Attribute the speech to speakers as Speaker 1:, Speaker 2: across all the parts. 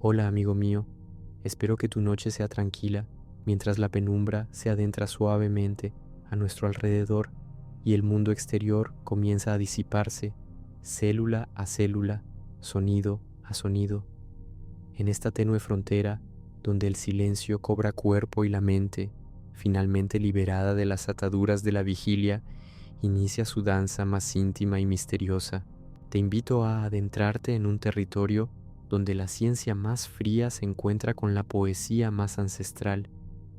Speaker 1: Hola amigo mío, espero que tu noche sea tranquila mientras la penumbra se adentra suavemente a nuestro alrededor y el mundo exterior comienza a disiparse, célula a célula, sonido a sonido. En esta tenue frontera donde el silencio cobra cuerpo y la mente, finalmente liberada de las ataduras de la vigilia, inicia su danza más íntima y misteriosa. Te invito a adentrarte en un territorio donde la ciencia más fría se encuentra con la poesía más ancestral,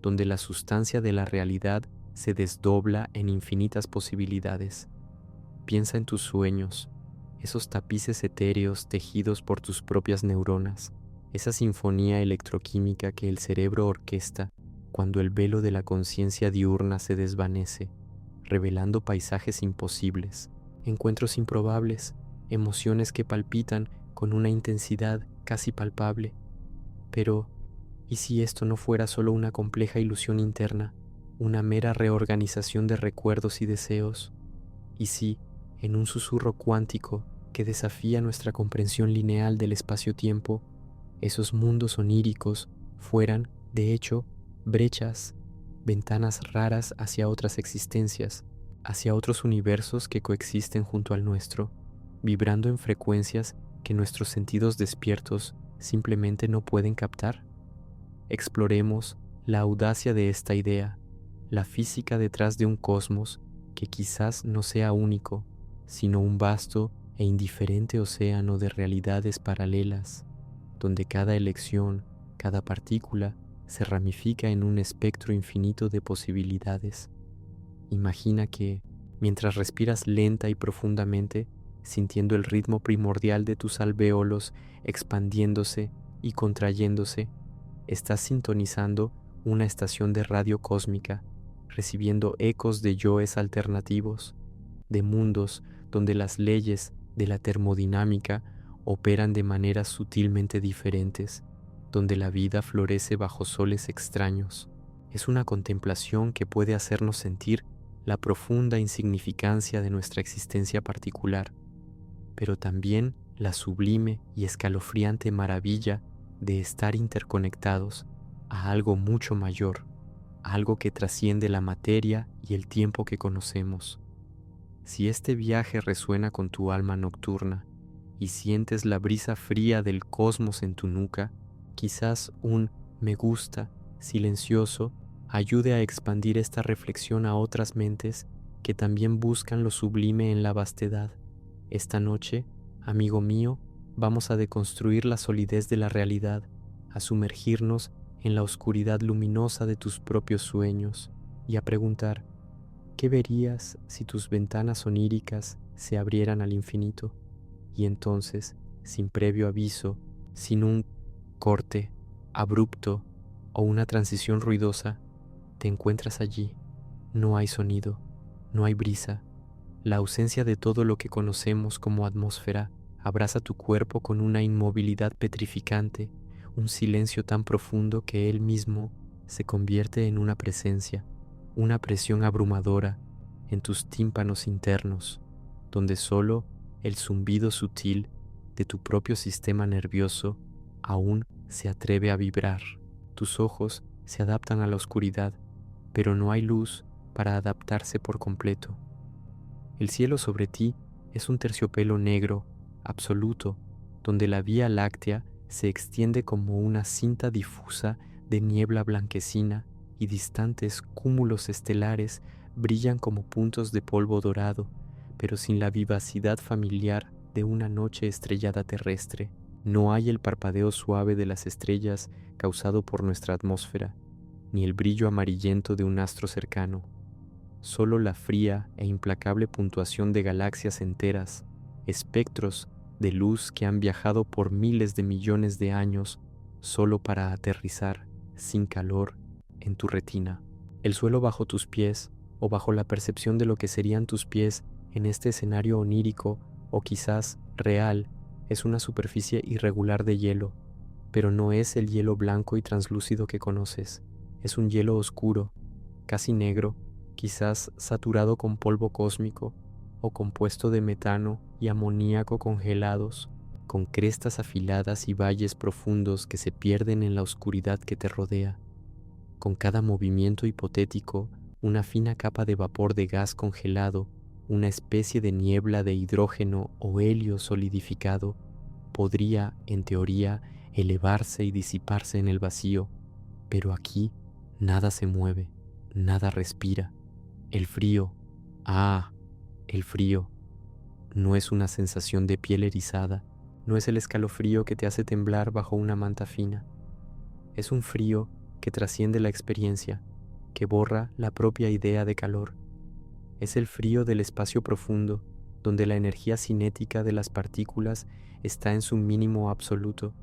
Speaker 1: donde la sustancia de la realidad se desdobla en infinitas posibilidades. Piensa en tus sueños, esos tapices etéreos tejidos por tus propias neuronas, esa sinfonía electroquímica que el cerebro orquesta cuando el velo de la conciencia diurna se desvanece, revelando paisajes imposibles, encuentros improbables, emociones que palpitan con una intensidad casi palpable. Pero, ¿y si esto no fuera solo una compleja ilusión interna, una mera reorganización de recuerdos y deseos? ¿Y si, en un susurro cuántico que desafía nuestra comprensión lineal del espacio-tiempo, esos mundos oníricos fueran, de hecho, brechas, ventanas raras hacia otras existencias, hacia otros universos que coexisten junto al nuestro, vibrando en frecuencias que nuestros sentidos despiertos simplemente no pueden captar? Exploremos la audacia de esta idea, la física detrás de un cosmos que quizás no sea único, sino un vasto e indiferente océano de realidades paralelas, donde cada elección, cada partícula, se ramifica en un espectro infinito de posibilidades. Imagina que, mientras respiras lenta y profundamente, sintiendo el ritmo primordial de tus alvéolos expandiéndose y contrayéndose, estás sintonizando una estación de radio cósmica, recibiendo ecos de yoes alternativos, de mundos donde las leyes de la termodinámica operan de maneras sutilmente diferentes, donde la vida florece bajo soles extraños. Es una contemplación que puede hacernos sentir la profunda insignificancia de nuestra existencia particular, pero también la sublime y escalofriante maravilla de estar interconectados a algo mucho mayor, algo que trasciende la materia y el tiempo que conocemos. Si este viaje resuena con tu alma nocturna y sientes la brisa fría del cosmos en tu nuca, quizás un me gusta silencioso ayude a expandir esta reflexión a otras mentes que también buscan lo sublime en la vastedad. Esta noche, amigo mío, vamos a deconstruir la solidez de la realidad, a sumergirnos en la oscuridad luminosa de tus propios sueños y a preguntar, ¿qué verías si tus ventanas oníricas se abrieran al infinito? Y entonces, sin previo aviso, sin un corte abrupto o una transición ruidosa, te encuentras allí. No hay sonido, no hay brisa. La ausencia de todo lo que conocemos como atmósfera abraza tu cuerpo con una inmovilidad petrificante, un silencio tan profundo que él mismo se convierte en una presencia, una presión abrumadora en tus tímpanos internos, donde solo el zumbido sutil de tu propio sistema nervioso aún se atreve a vibrar. Tus ojos se adaptan a la oscuridad, pero no hay luz para adaptarse por completo. El cielo sobre ti es un terciopelo negro, absoluto, donde la Vía Láctea se extiende como una cinta difusa de niebla blanquecina y distantes cúmulos estelares brillan como puntos de polvo dorado, pero sin la vivacidad familiar de una noche estrellada terrestre. No hay el parpadeo suave de las estrellas causado por nuestra atmósfera, ni el brillo amarillento de un astro cercano. Solo la fría e implacable puntuación de galaxias enteras, espectros de luz que han viajado por miles de millones de años solo para aterrizar, sin calor, en tu retina. El suelo bajo tus pies, o bajo la percepción de lo que serían tus pies en este escenario onírico o quizás real, es una superficie irregular de hielo, pero no es el hielo blanco y translúcido que conoces. Es un hielo oscuro, casi negro, quizás saturado con polvo cósmico o compuesto de metano y amoníaco congelados. con crestas afiladas y valles profundos que se pierden en la oscuridad que te rodea. Con cada movimiento hipotético, una fina capa de vapor de gas congelado, una especie de niebla de hidrógeno o helio solidificado, podría, en teoría, elevarse y disiparse en el vacío, pero aquí nada se mueve, nada respira. El frío, ah, el frío, no es una sensación de piel erizada, no es el escalofrío que te hace temblar bajo una manta fina. Es un frío que trasciende la experiencia, que borra la propia idea de calor. Es el frío del espacio profundo, donde la energía cinética de las partículas está en su mínimo absoluto,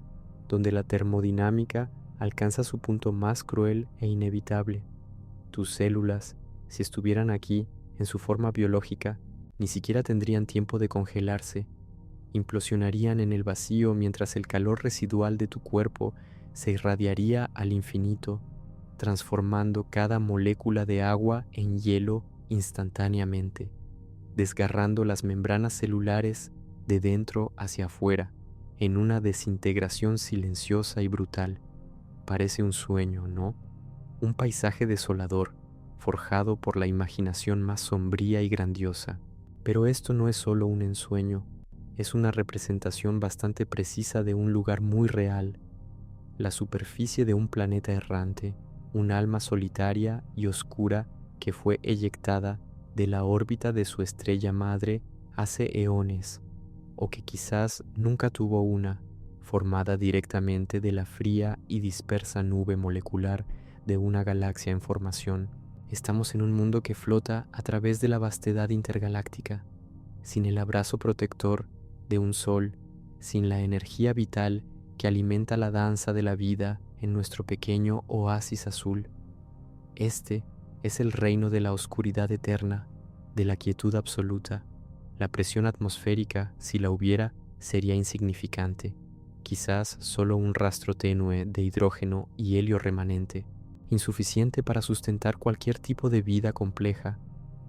Speaker 1: donde la termodinámica alcanza su punto más cruel e inevitable. Tus células, si estuvieran aquí, en su forma biológica, ni siquiera tendrían tiempo de congelarse, implosionarían en el vacío mientras el calor residual de tu cuerpo se irradiaría al infinito, transformando cada molécula de agua en hielo instantáneamente, desgarrando las membranas celulares de dentro hacia afuera en una desintegración silenciosa y brutal. Parece un sueño, ¿no? Un paisaje desolador, forjado por la imaginación más sombría y grandiosa. Pero esto no es solo un ensueño, es una representación bastante precisa de un lugar muy real, la superficie de un planeta errante, un alma solitaria y oscura que fue eyectada de la órbita de su estrella madre hace eones, o que quizás nunca tuvo una, formada directamente de la fría y dispersa nube molecular de una galaxia en formación. Estamos en un mundo que flota a través de la vastedad intergaláctica, sin el abrazo protector de un sol, sin la energía vital que alimenta la danza de la vida en nuestro pequeño oasis azul. Este es el reino de la oscuridad eterna, de la quietud absoluta. La presión atmosférica, si la hubiera, sería insignificante, quizás solo un rastro tenue de hidrógeno y helio remanente, insuficiente para sustentar cualquier tipo de vida compleja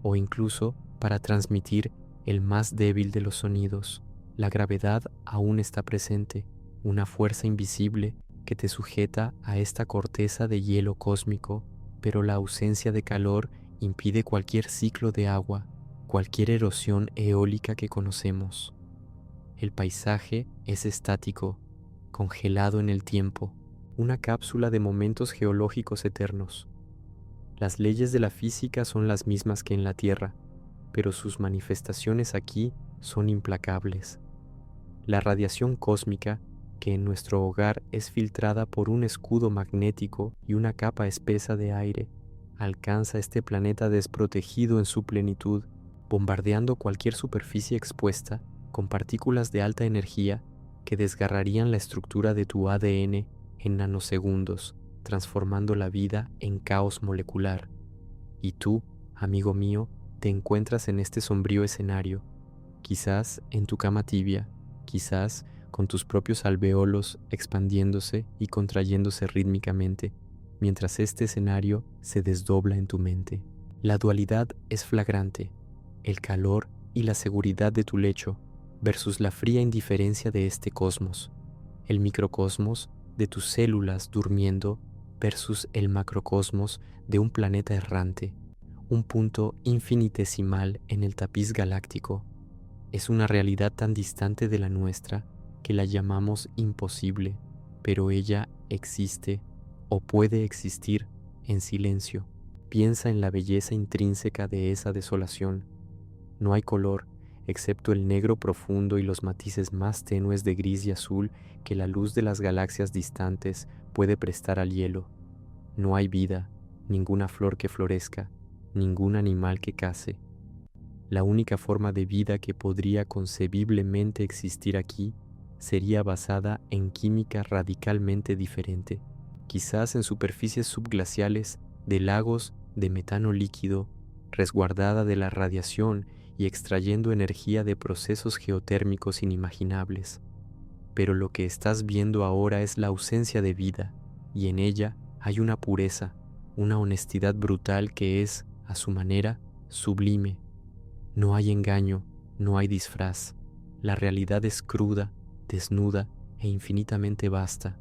Speaker 1: o incluso para transmitir el más débil de los sonidos. La gravedad aún está presente, una fuerza invisible que te sujeta a esta corteza de hielo cósmico, pero la ausencia de calor impide cualquier ciclo de agua, cualquier erosión eólica que conocemos. El paisaje es estático, congelado en el tiempo, una cápsula de momentos geológicos eternos. Las leyes de la física son las mismas que en la Tierra, pero sus manifestaciones aquí son implacables. La radiación cósmica, que en nuestro hogar es filtrada por un escudo magnético y una capa espesa de aire, alcanza este planeta desprotegido en su plenitud, bombardeando cualquier superficie expuesta con partículas de alta energía que desgarrarían la estructura de tu ADN en nanosegundos, transformando la vida en caos molecular. Y tú, amigo mío, te encuentras en este sombrío escenario, quizás en tu cama tibia, quizás con tus propios alvéolos expandiéndose y contrayéndose rítmicamente, mientras este escenario se desdobla en tu mente. La dualidad es flagrante, el calor y la seguridad de tu lecho versus la fría indiferencia de este cosmos, el microcosmos de tus células durmiendo versus el macrocosmos de un planeta errante, un punto infinitesimal en el tapiz galáctico. Es una realidad tan distante de la nuestra que la llamamos imposible, pero ella existe o puede existir en silencio. Piensa en la belleza intrínseca de esa desolación. No hay color, excepto el negro profundo y los matices más tenues de gris y azul que la luz de las galaxias distantes puede prestar al hielo. No hay vida, ninguna flor que florezca, ningún animal que case. La única forma de vida que podría concebiblemente existir aquí sería basada en química radicalmente diferente, quizás en superficies subglaciales de lagos de metano líquido, resguardada de la radiación y extrayendo energía de procesos geotérmicos inimaginables. Pero lo que estás viendo ahora es la ausencia de vida, y en ella hay una pureza, una honestidad brutal que es, a su manera, sublime. No hay engaño, no hay disfraz. La realidad es cruda, desnuda e infinitamente vasta.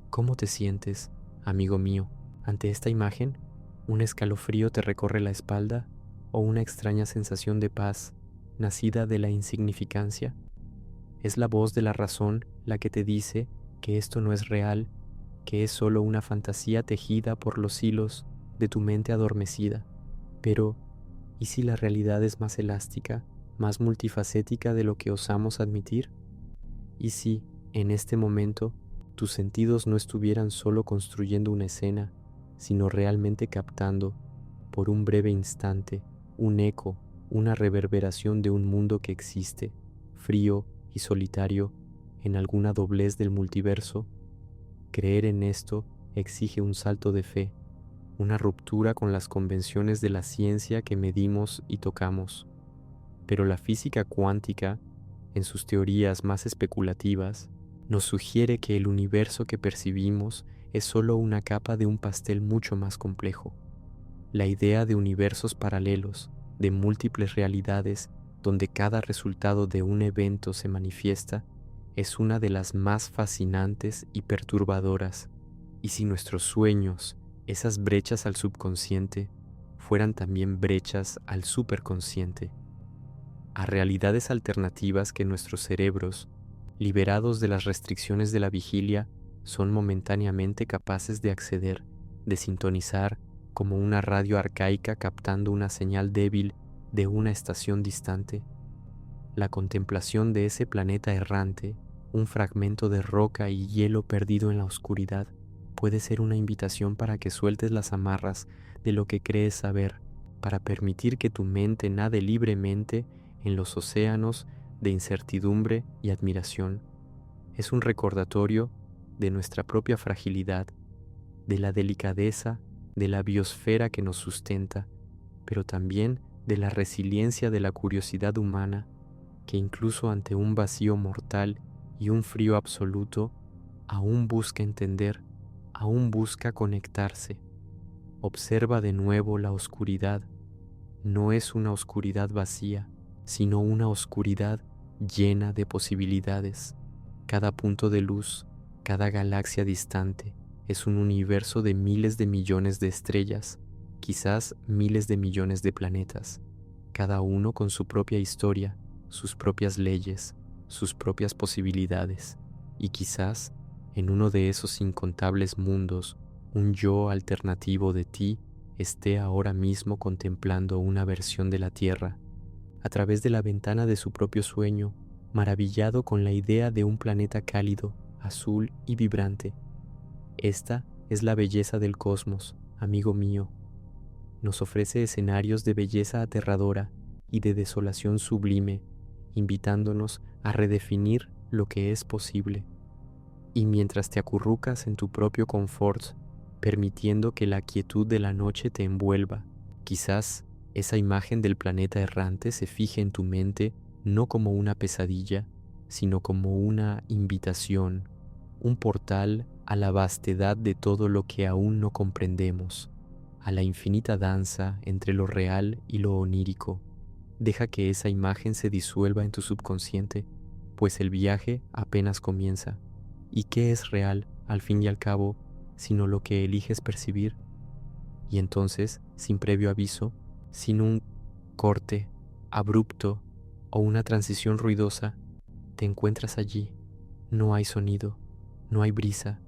Speaker 1: ¿Cómo te sientes, amigo mío, ante esta imagen? ¿Un escalofrío te recorre la espalda o una extraña sensación de paz nacida de la insignificancia? Es la voz de la razón la que te dice que esto no es real, que es solo una fantasía tejida por los hilos de tu mente adormecida. Pero, ¿y si la realidad es más elástica, más multifacética de lo que osamos admitir? ¿Y si, en este momento, tus sentidos no estuvieran solo construyendo una escena, sino realmente captando, por un breve instante, un eco, una reverberación de un mundo que existe, frío y solitario, en alguna doblez del multiverso? Creer en esto exige un salto de fe, una ruptura con las convenciones de la ciencia que medimos y tocamos. Pero la física cuántica, en sus teorías más especulativas, nos sugiere que el universo que percibimos es solo una capa de un pastel mucho más complejo. La idea de universos paralelos, de múltiples realidades donde cada resultado de un evento se manifiesta, es una de las más fascinantes y perturbadoras. Y si nuestros sueños, esas brechas al subconsciente, fueran también brechas al superconsciente, a realidades alternativas que nuestros cerebros, liberados de las restricciones de la vigilia, son momentáneamente capaces de acceder, de sintonizar como una radio arcaica captando una señal débil de una estación distante. La contemplación de ese planeta errante, un fragmento de roca y hielo perdido en la oscuridad, puede ser una invitación para que sueltes las amarras de lo que crees saber, para permitir que tu mente nade libremente en los océanos de incertidumbre y admiración. Es un recordatorio de nuestra propia fragilidad, de la delicadeza de la biosfera que nos sustenta, pero también de la resiliencia de la curiosidad humana que incluso ante un vacío mortal y un frío absoluto, aún busca entender, aún busca conectarse. Observa de nuevo la oscuridad. No es una oscuridad vacía, sino una oscuridad llena de posibilidades. Cada punto de luz, cada galaxia distante, es un universo de miles de millones de estrellas, quizás miles de millones de planetas, cada uno con su propia historia, sus propias leyes, sus propias posibilidades, y quizás en uno de esos incontables mundos, un yo alternativo de ti esté ahora mismo contemplando una versión de la Tierra, a través de la ventana de su propio sueño, maravillado con la idea de un planeta cálido, azul y vibrante. Esta es la belleza del cosmos, amigo mío. Nos ofrece escenarios de belleza aterradora y de desolación sublime, invitándonos a redefinir lo que es posible. Y mientras te acurrucas en tu propio confort, permitiendo que la quietud de la noche te envuelva, quizás esa imagen del planeta errante se fije en tu mente no como una pesadilla, sino como una invitación, un portal a la vastedad de todo lo que aún no comprendemos, a la infinita danza entre lo real y lo onírico. Deja que esa imagen se disuelva en tu subconsciente, pues el viaje apenas comienza. ¿Y qué es real, al fin y al cabo, sino lo que eliges percibir? Y entonces, sin previo aviso, sin un corte abrupto o una transición ruidosa, te encuentras allí. No hay sonido, no hay brisa.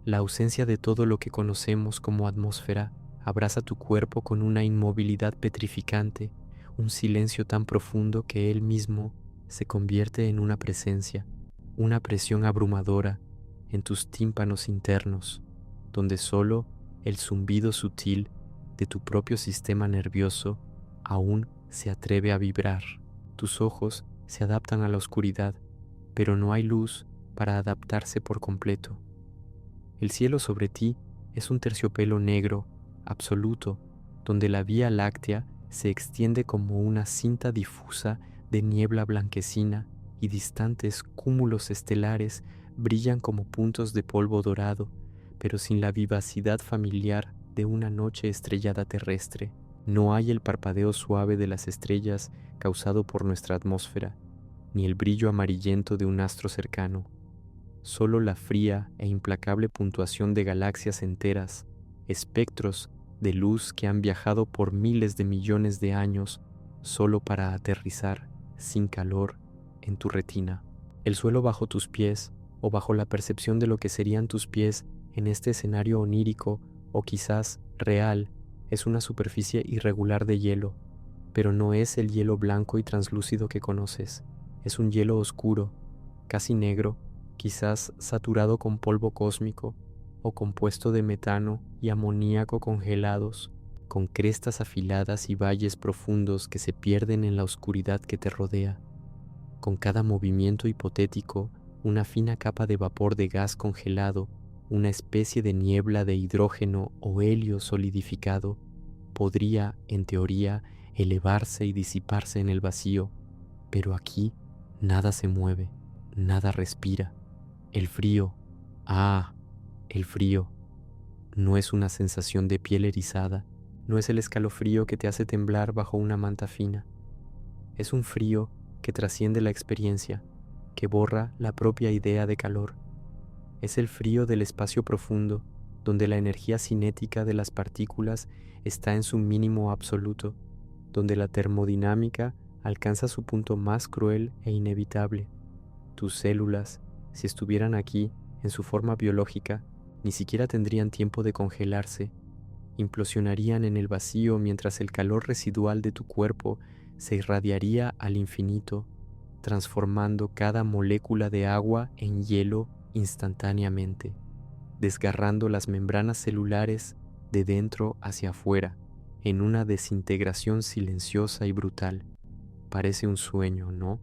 Speaker 1: La ausencia de todo lo que conocemos como atmósfera abraza tu cuerpo con una inmovilidad petrificante, un silencio tan profundo que él mismo se convierte en una presencia, una presión abrumadora en tus tímpanos internos, donde solo el zumbido sutil de tu propio sistema nervioso aún se atreve a vibrar. Tus ojos se adaptan a la oscuridad, pero no hay luz para adaptarse por completo. El cielo sobre ti es un terciopelo negro, absoluto, donde la Vía Láctea se extiende como una cinta difusa de niebla blanquecina y distantes cúmulos estelares brillan como puntos de polvo dorado, pero sin la vivacidad familiar de una noche estrellada terrestre. No hay el parpadeo suave de las estrellas causado por nuestra atmósfera, ni el brillo amarillento de un astro cercano, solo la fría e implacable puntuación de galaxias enteras, espectros de luz que han viajado por miles de millones de años solo para aterrizar, sin calor, en tu retina. El suelo bajo tus pies, o bajo la percepción de lo que serían tus pies en este escenario onírico o quizás real, es una superficie irregular de hielo, pero no es el hielo blanco y translúcido que conoces. Es un hielo oscuro, casi negro, quizás saturado con polvo cósmico o compuesto de metano y amoníaco congelados, con crestas afiladas y valles profundos que se pierden en la oscuridad que te rodea. Con cada movimiento hipotético, una fina capa de vapor de gas congelado, una especie de niebla de hidrógeno o helio solidificado, podría, en teoría, elevarse y disiparse en el vacío, pero aquí nada se mueve, nada respira. El frío, el frío, no es una sensación de piel erizada, no es el escalofrío que te hace temblar bajo una manta fina. Es un frío que trasciende la experiencia, que borra la propia idea de calor. Es el frío del espacio profundo, donde la energía cinética de las partículas está en su mínimo absoluto, donde la termodinámica alcanza su punto más cruel e inevitable. Tus células, si estuvieran aquí, en su forma biológica, ni siquiera tendrían tiempo de congelarse, implosionarían en el vacío mientras el calor residual de tu cuerpo se irradiaría al infinito, transformando cada molécula de agua en hielo instantáneamente, desgarrando las membranas celulares de dentro hacia afuera, en una desintegración silenciosa y brutal. Parece un sueño, ¿no?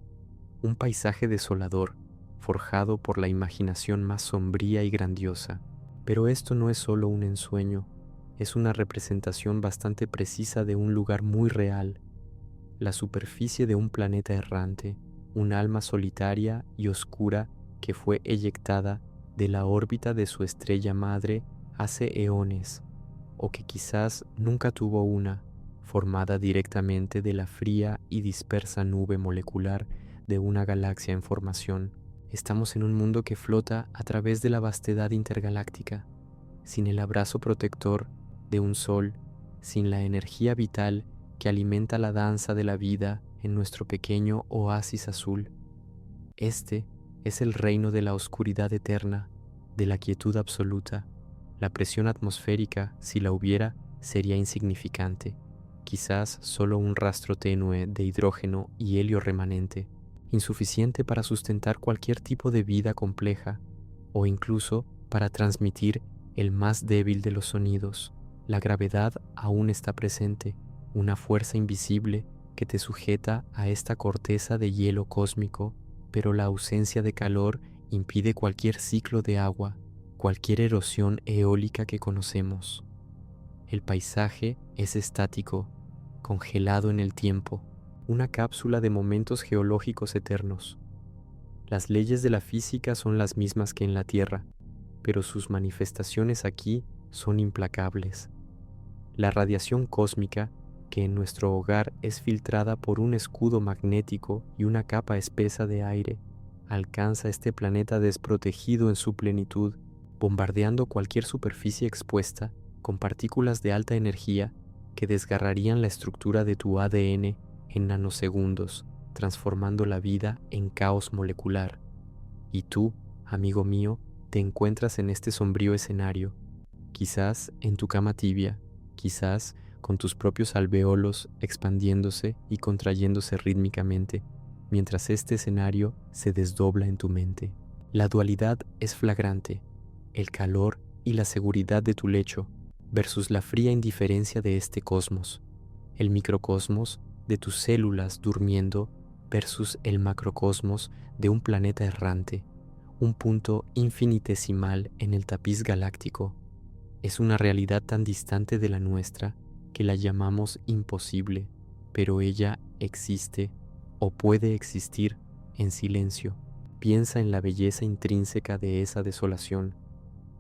Speaker 1: Un paisaje desolador, forjado por la imaginación más sombría y grandiosa. Pero esto no es solo un ensueño, es una representación bastante precisa de un lugar muy real, la superficie de un planeta errante, un alma solitaria y oscura que fue eyectada de la órbita de su estrella madre hace eones, o que quizás nunca tuvo una, formada directamente de la fría y dispersa nube molecular de una galaxia en formación. Estamos en un mundo que flota a través de la vastedad intergaláctica, sin el abrazo protector de un sol, sin la energía vital que alimenta la danza de la vida en nuestro pequeño oasis azul. Este es el reino de la oscuridad eterna, de la quietud absoluta. La presión atmosférica, si la hubiera, sería insignificante, quizás solo un rastro tenue de hidrógeno y helio remanente, insuficiente para sustentar cualquier tipo de vida compleja, o incluso para transmitir el más débil de los sonidos. La gravedad aún está presente, una fuerza invisible que te sujeta a esta corteza de hielo cósmico, pero la ausencia de calor impide cualquier ciclo de agua, cualquier erosión eólica que conocemos. El paisaje es estático, congelado en el tiempo, una cápsula de momentos geológicos eternos. Las leyes de la física son las mismas que en la Tierra, pero sus manifestaciones aquí son implacables. La radiación cósmica, que en nuestro hogar es filtrada por un escudo magnético y una capa espesa de aire, alcanza este planeta desprotegido en su plenitud, bombardeando cualquier superficie expuesta con partículas de alta energía que desgarrarían la estructura de tu ADN en nanosegundos, transformando la vida en caos molecular. Y tú, amigo mío, te encuentras en este sombrío escenario, quizás en tu cama tibia, quizás con tus propios alvéolos expandiéndose y contrayéndose rítmicamente, mientras este escenario se desdobla en tu mente. La dualidad es flagrante, el calor y la seguridad de tu lecho versus la fría indiferencia de este cosmos, el microcosmos de tus células durmiendo versus el macrocosmos de un planeta errante, un punto infinitesimal en el tapiz galáctico. Es una realidad tan distante de la nuestra que la llamamos imposible, pero ella existe o puede existir en silencio. Piensa en la belleza intrínseca de esa desolación.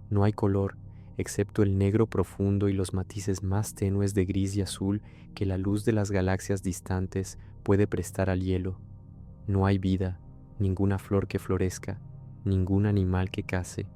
Speaker 1: No hay color, excepto el negro profundo y los matices más tenues de gris y azul que la luz de las galaxias distantes puede prestar al hielo. No hay vida, ninguna flor que florezca, ningún animal que case.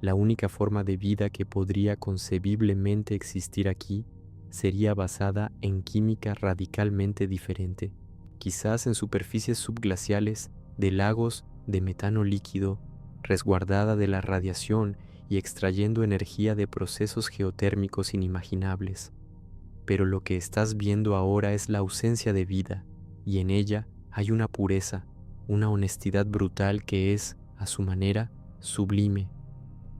Speaker 1: La única forma de vida que podría concebiblemente existir aquí sería basada en química radicalmente diferente, quizás en superficies subglaciales de lagos de metano líquido, resguardada de la radiación y extrayendo energía de procesos geotérmicos inimaginables. Pero lo que estás viendo ahora es la ausencia de vida, y en ella hay una pureza, una honestidad brutal que es, a su manera, sublime.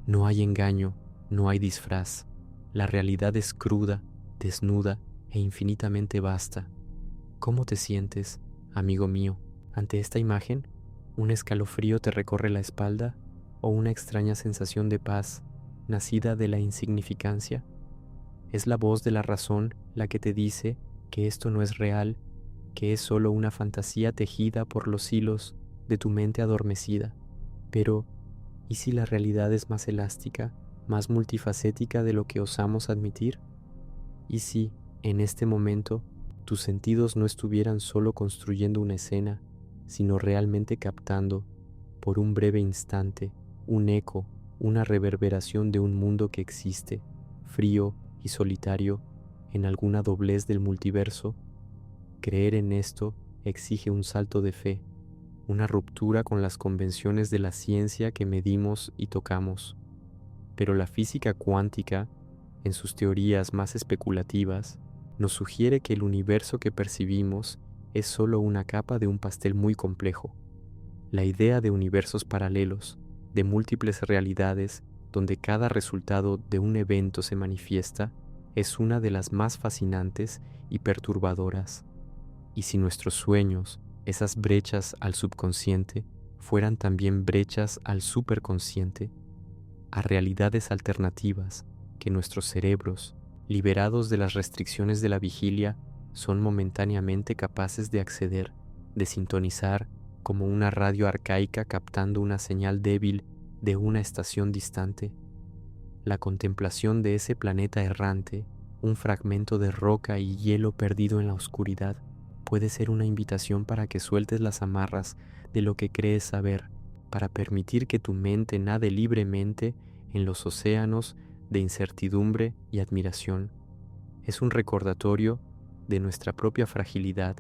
Speaker 1: No hay engaño, no hay disfraz. La realidad es cruda, desnuda e infinitamente vasta. ¿Cómo te sientes, amigo mío, ante esta imagen? ¿Un escalofrío te recorre la espalda o una extraña sensación de paz nacida de la insignificancia? Es la voz de la razón la que te dice que esto no es real, que es solo una fantasía tejida por los hilos de tu mente adormecida. Pero, ¿y si la realidad es más elástica, más multifacética de lo que osamos admitir? ¿Y si, en este momento, tus sentidos no estuvieran solo construyendo una escena, sino realmente captando, por un breve instante, un eco, una reverberación de un mundo que existe, frío y solitario, en alguna doblez del multiverso? Creer en esto exige un salto de fe, una ruptura con las convenciones de la ciencia que medimos y tocamos. Pero la física cuántica, en sus teorías más especulativas, nos sugiere que el universo que percibimos es solo una capa de un pastel muy complejo. La idea de universos paralelos, de múltiples realidades donde cada resultado de un evento se manifiesta, es una de las más fascinantes y perturbadoras. Y si nuestros sueños, esas brechas al subconsciente, fueran también brechas al superconsciente, a realidades alternativas que nuestros cerebros, liberados de las restricciones de la vigilia, son momentáneamente capaces de acceder, de sintonizar como una radio arcaica captando una señal débil de una estación distante. La contemplación de ese planeta errante, un fragmento de roca y hielo perdido en la oscuridad, puede ser una invitación para que sueltes las amarras de lo que crees saber, para permitir que tu mente nade libremente en los océanos de incertidumbre y admiración. Es un recordatorio de nuestra propia fragilidad,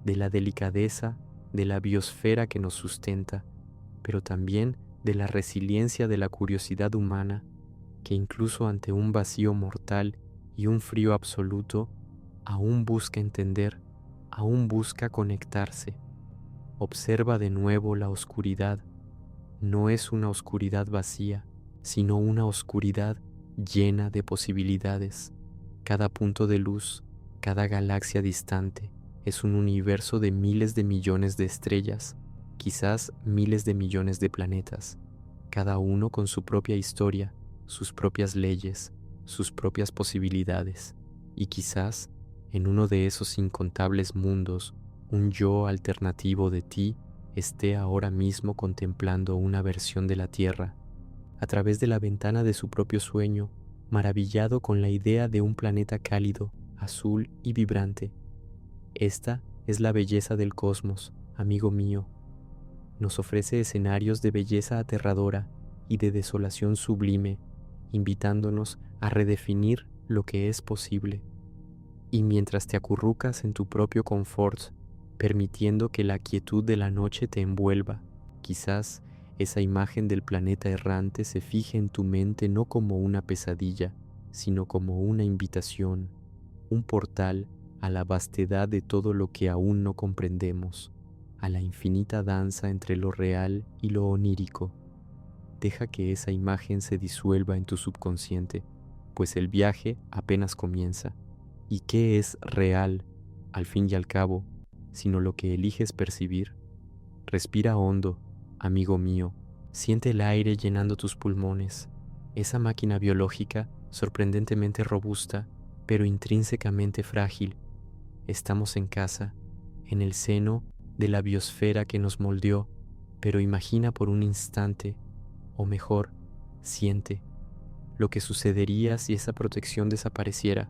Speaker 1: de la delicadeza de la biosfera que nos sustenta, pero también de la resiliencia de la curiosidad humana, que incluso ante un vacío mortal y un frío absoluto, aún busca entender, aún busca conectarse. Observa de nuevo la oscuridad. No es una oscuridad vacía, sino una oscuridad llena de posibilidades. Cada punto de luz, cada galaxia distante, es un universo de miles de millones de estrellas, quizás miles de millones de planetas, cada uno con su propia historia, sus propias leyes, sus propias posibilidades. Y quizás, en uno de esos incontables mundos, un yo alternativo de ti esté ahora mismo contemplando una versión de la Tierra, a través de la ventana de su propio sueño, maravillado con la idea de un planeta cálido, azul y vibrante. Esta es la belleza del cosmos, amigo mío. Nos ofrece escenarios de belleza aterradora y de desolación sublime, invitándonos a redefinir lo que es posible. Y mientras te acurrucas en tu propio confort, permitiendo que la quietud de la noche te envuelva, quizás esa imagen del planeta errante se fije en tu mente no como una pesadilla, sino como una invitación, un portal a la vastedad de todo lo que aún no comprendemos, a la infinita danza entre lo real y lo onírico. Deja que esa imagen se disuelva en tu subconsciente, pues el viaje apenas comienza. ¿Y qué es real, al fin y al cabo, sino lo que eliges percibir? Respira hondo, amigo mío, siente el aire llenando tus pulmones, esa máquina biológica sorprendentemente robusta, pero intrínsecamente frágil. Estamos en casa, en el seno de la biosfera que nos moldeó, pero imagina por un instante, o mejor, siente lo que sucedería si esa protección desapareciera.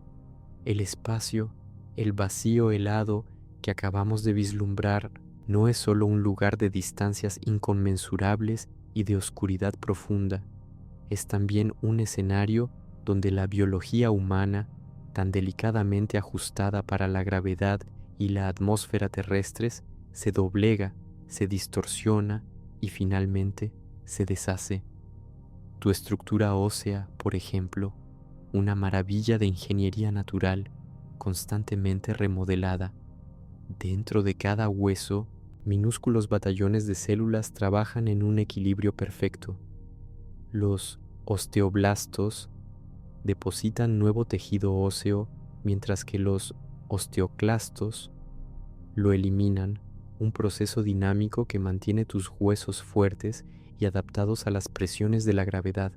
Speaker 1: El espacio, el vacío helado que acabamos de vislumbrar no es solo un lugar de distancias inconmensurables y de oscuridad profunda, es también un escenario donde la biología humana, tan delicadamente ajustada para la gravedad y la atmósfera terrestres, se doblega, se distorsiona y finalmente se deshace. Tu estructura ósea, por ejemplo, una maravilla de ingeniería natural, constantemente remodelada. Dentro de cada hueso, minúsculos batallones de células trabajan en un equilibrio perfecto. Los osteoblastos depositan nuevo tejido óseo, mientras que los osteoclastos lo eliminan, un proceso dinámico que mantiene tus huesos fuertes y adaptados a las presiones de la gravedad.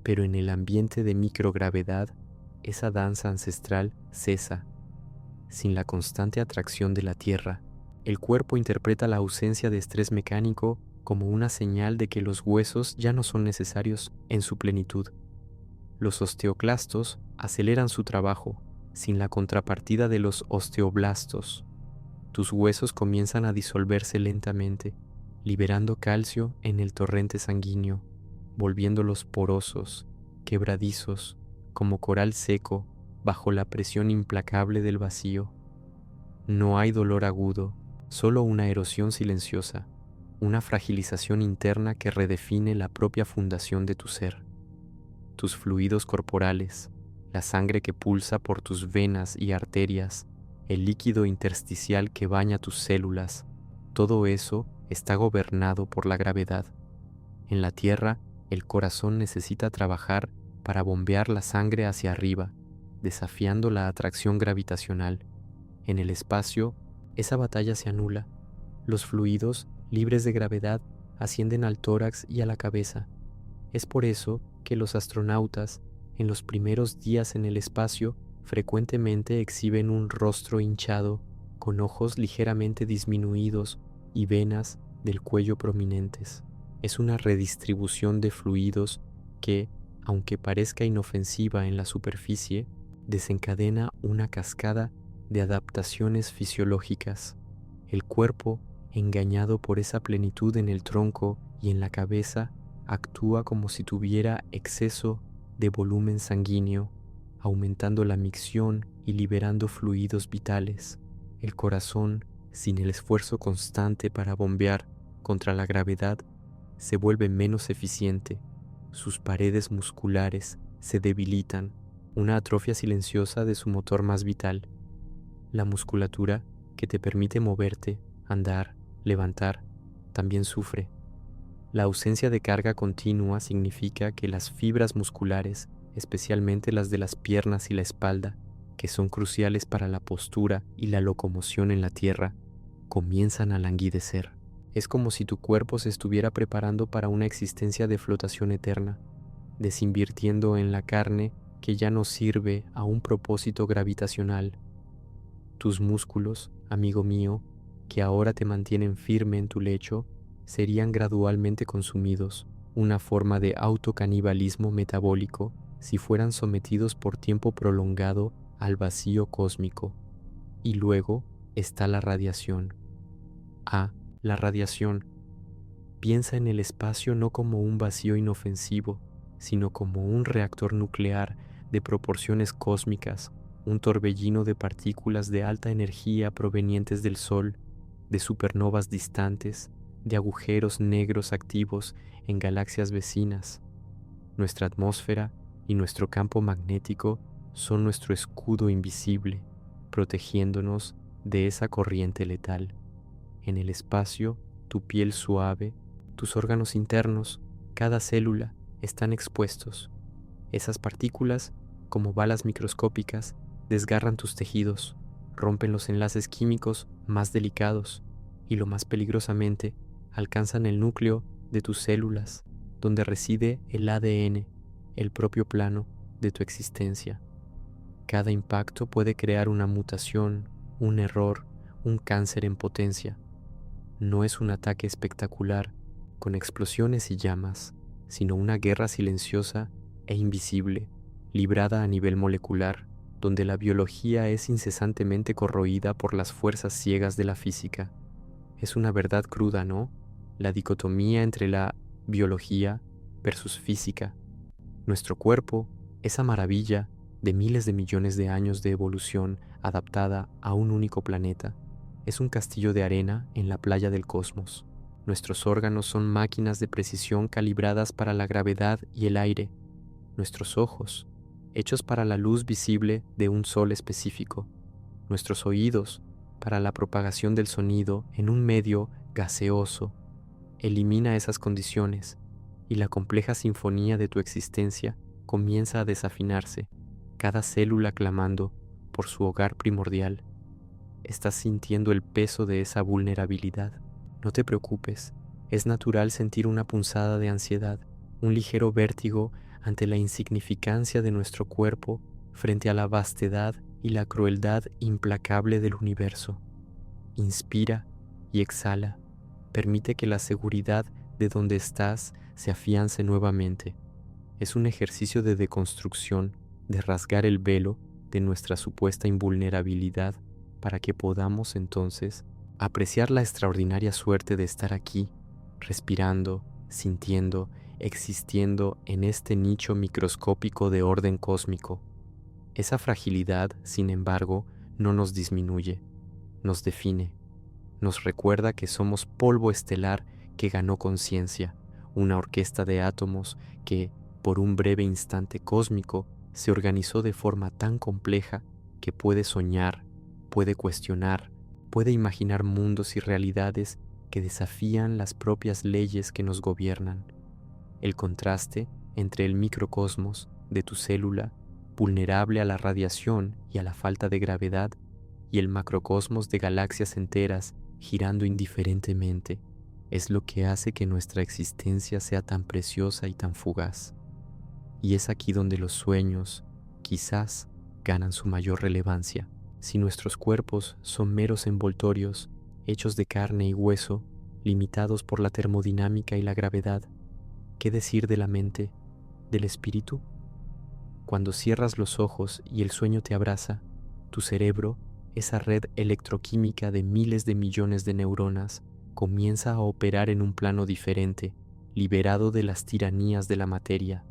Speaker 1: Pero en el ambiente de microgravedad, esa danza ancestral cesa. Sin la constante atracción de la Tierra, el cuerpo interpreta la ausencia de estrés mecánico como una señal de que los huesos ya no son necesarios en su plenitud. Los osteoclastos aceleran su trabajo sin la contrapartida de los osteoblastos. Tus huesos comienzan a disolverse lentamente, liberando calcio en el torrente sanguíneo, volviéndolos porosos, quebradizos, como coral seco bajo la presión implacable del vacío. No hay dolor agudo, solo una erosión silenciosa, una fragilización interna que redefine la propia fundación de tu ser. Tus fluidos corporales, la sangre que pulsa por tus venas y arterias, el líquido intersticial que baña tus células, todo eso está gobernado por la gravedad. En la Tierra, el corazón necesita trabajar para bombear la sangre hacia arriba, desafiando la atracción gravitacional. En el espacio, esa batalla se anula. Los fluidos, libres de gravedad, ascienden al tórax y a la cabeza. Es por eso que los astronautas, en los primeros días en el espacio, frecuentemente exhiben un rostro hinchado, con ojos ligeramente disminuidos y venas del cuello prominentes. Es una redistribución de fluidos que, aunque parezca inofensiva en la superficie, desencadena una cascada de adaptaciones fisiológicas. El cuerpo, engañado por esa plenitud en el tronco y en la cabeza, actúa como si tuviera exceso de volumen sanguíneo, aumentando la micción y liberando fluidos vitales. El corazón, sin el esfuerzo constante para bombear contra la gravedad, se vuelve menos eficiente. Sus paredes musculares se debilitan, una atrofia silenciosa de su motor más vital. La musculatura, que te permite moverte, andar, levantar, también sufre. La ausencia de carga continua significa que las fibras musculares, especialmente las de las piernas y la espalda, que son cruciales para la postura y la locomoción en la tierra, comienzan a languidecer. Es como si tu cuerpo se estuviera preparando para una existencia de flotación eterna, desinvirtiendo en la carne que ya no sirve a un propósito gravitacional. Tus músculos, amigo mío, que ahora te mantienen firme en tu lecho, serían gradualmente consumidos, una forma de autocanibalismo metabólico si fueran sometidos por tiempo prolongado al vacío cósmico. Y luego está la radiación. La radiación. Piensa en el espacio no como un vacío inofensivo, sino como un reactor nuclear de proporciones cósmicas, un torbellino de partículas de alta energía provenientes del Sol, de supernovas distantes, de agujeros negros activos en galaxias vecinas. Nuestra atmósfera y nuestro campo magnético son nuestro escudo invisible, protegiéndonos de esa corriente letal. En el espacio, tu piel suave, tus órganos internos, cada célula están expuestos. Esas partículas, como balas microscópicas, desgarran tus tejidos, rompen los enlaces químicos más delicados y, lo más peligrosamente, alcanzan el núcleo de tus células, donde reside el ADN, el propio plano de tu existencia. Cada impacto puede crear una mutación, un error, un cáncer en potencia. No es un ataque espectacular, con explosiones y llamas, sino una guerra silenciosa e invisible, librada a nivel molecular, donde la biología es incesantemente corroída por las fuerzas ciegas de la física. Es una verdad cruda, ¿no? La dicotomía entre la biología versus física. Nuestro cuerpo, esa maravilla de miles de millones de años de evolución adaptada a un único planeta, es un castillo de arena en la playa del cosmos. Nuestros órganos son máquinas de precisión calibradas para la gravedad y el aire. Nuestros ojos, hechos para la luz visible de un sol específico. Nuestros oídos, para la propagación del sonido en un medio gaseoso. Elimina esas condiciones y la compleja sinfonía de tu existencia comienza a desafinarse, cada célula clamando por su hogar primordial. Estás sintiendo el peso de esa vulnerabilidad. No te preocupes, es natural sentir una punzada de ansiedad, un ligero vértigo ante la insignificancia de nuestro cuerpo frente a la vastedad y la crueldad implacable del universo. Inspira y exhala. Permite que la seguridad de donde estás se afiance nuevamente. Es un ejercicio de deconstrucción, de rasgar el velo de nuestra supuesta invulnerabilidad para que podamos entonces apreciar la extraordinaria suerte de estar aquí, respirando, sintiendo, existiendo en este nicho microscópico de orden cósmico. Esa fragilidad, sin embargo, no nos disminuye, nos define. Nos recuerda que somos polvo estelar que ganó conciencia, una orquesta de átomos que, por un breve instante cósmico, se organizó de forma tan compleja que puede soñar, puede cuestionar, puede imaginar mundos y realidades que desafían las propias leyes que nos gobiernan. El contraste entre el microcosmos de tu célula, vulnerable a la radiación y a la falta de gravedad, y el macrocosmos de galaxias enteras girando indiferentemente, es lo que hace que nuestra existencia sea tan preciosa y tan fugaz. Y es aquí donde los sueños, quizás, ganan su mayor relevancia. Si nuestros cuerpos son meros envoltorios, hechos de carne y hueso, limitados por la termodinámica y la gravedad, ¿qué decir de la mente, del espíritu? Cuando cierras los ojos y el sueño te abraza, tu cerebro, esa red electroquímica de miles de millones de neuronas, comienza a operar en un plano diferente, liberado de las tiranías de la materia.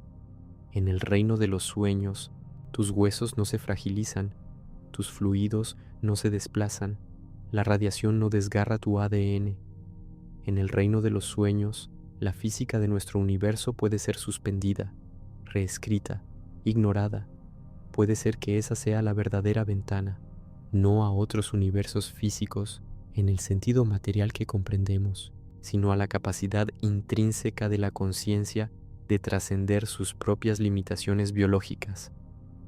Speaker 1: En el reino de los sueños, tus huesos no se fragilizan, tus fluidos no se desplazan, la radiación no desgarra tu ADN. En el reino de los sueños, la física de nuestro universo puede ser suspendida, reescrita, ignorada. Puede ser que esa sea la verdadera ventana, no a otros universos físicos en el sentido material que comprendemos, sino a la capacidad intrínseca de la conciencia de trascender sus propias limitaciones biológicas.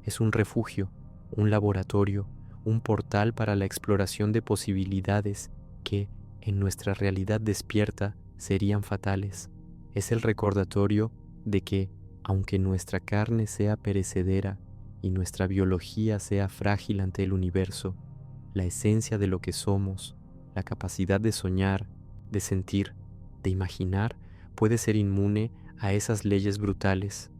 Speaker 1: Es un refugio, un laboratorio, un portal para la exploración de posibilidades que, en nuestra realidad despierta, serían fatales. Es el recordatorio de que, aunque nuestra carne sea perecedera y nuestra biología sea frágil ante el universo, la esencia de lo que somos, la capacidad de soñar, de sentir, de imaginar, puede ser inmune a esas leyes brutales.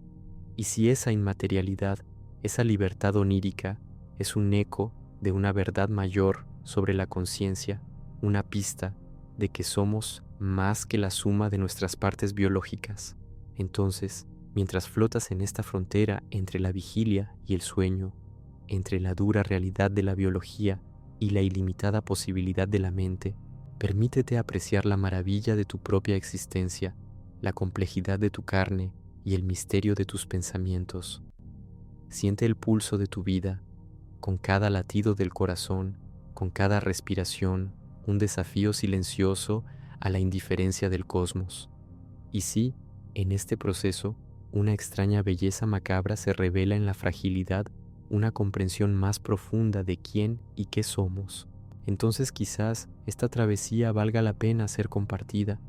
Speaker 1: Y si esa inmaterialidad, esa libertad onírica, es un eco de una verdad mayor sobre la conciencia, una pista de que somos más que la suma de nuestras partes biológicas, entonces, mientras flotas en esta frontera entre la vigilia y el sueño, entre la dura realidad de la biología y la ilimitada posibilidad de la mente, permítete apreciar la maravilla de tu propia existencia, la complejidad de tu carne y el misterio de tus pensamientos. Siente el pulso de tu vida, con cada latido del corazón, con cada respiración, un desafío silencioso a la indiferencia del cosmos. Y sí, en este proceso, una extraña belleza macabra se revela en la fragilidad, una comprensión más profunda de quién y qué somos. Entonces quizás esta travesía valga la pena ser compartida,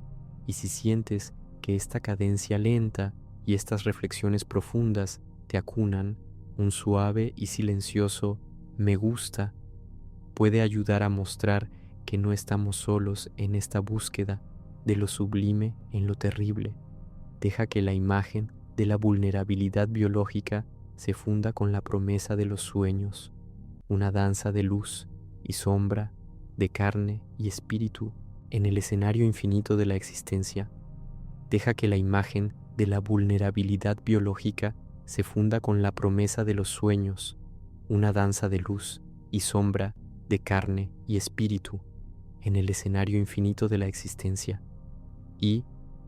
Speaker 1: y si sientes que esta cadencia lenta y estas reflexiones profundas te acunan, un suave y silencioso me gusta puede ayudar a mostrar que no estamos solos en esta búsqueda de lo sublime en lo terrible. Deja que la imagen de la vulnerabilidad biológica se funda con la promesa de los sueños, una danza de luz y sombra, de carne y espíritu En el escenario infinito de la existencia, deja que la imagen de la vulnerabilidad biológica se funda con la promesa de los sueños, una danza de luz y sombra, de carne y espíritu, en el escenario infinito de la existencia. Y,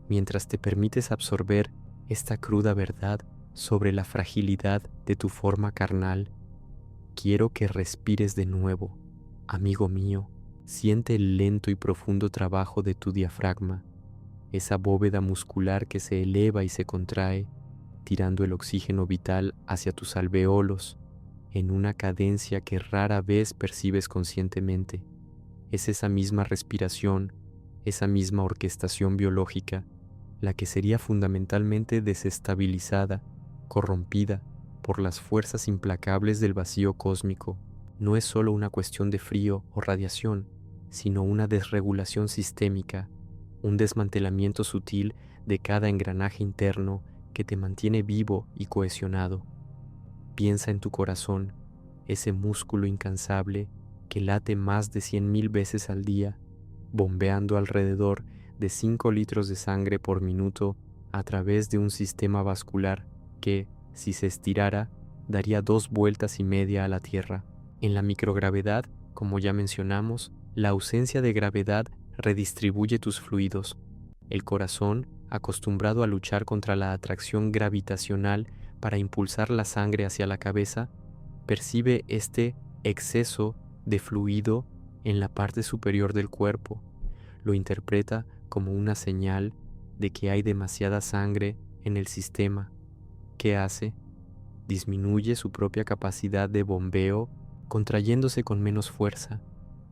Speaker 1: mientras te permites absorber esta cruda verdad sobre la fragilidad de tu forma carnal, quiero que respires de nuevo, amigo mío. Siente el lento y profundo trabajo de tu diafragma, esa bóveda muscular que se eleva y se contrae, tirando el oxígeno vital hacia tus alveolos en una cadencia que rara vez percibes conscientemente. Es esa misma respiración, esa misma orquestación biológica, la que sería fundamentalmente desestabilizada, corrompida por las fuerzas implacables del vacío cósmico. No es solo una cuestión de frío o radiación, sino una desregulación sistémica, un desmantelamiento sutil de cada engranaje interno que te mantiene vivo y cohesionado. Piensa en tu corazón, ese músculo incansable que late más de 100.000 veces al día, bombeando alrededor de 5 litros de sangre por minuto a través de un sistema vascular que, si se estirara, daría 2,5 vueltas a la Tierra. En la microgravedad, como ya mencionamos, la ausencia de gravedad redistribuye tus fluidos. El corazón, acostumbrado a luchar contra la atracción gravitacional para impulsar la sangre hacia la cabeza, percibe este exceso de fluido en la parte superior del cuerpo. Lo interpreta como una señal de que hay demasiada sangre en el sistema. ¿Qué hace? Disminuye su propia capacidad de bombeo, contrayéndose con menos fuerza,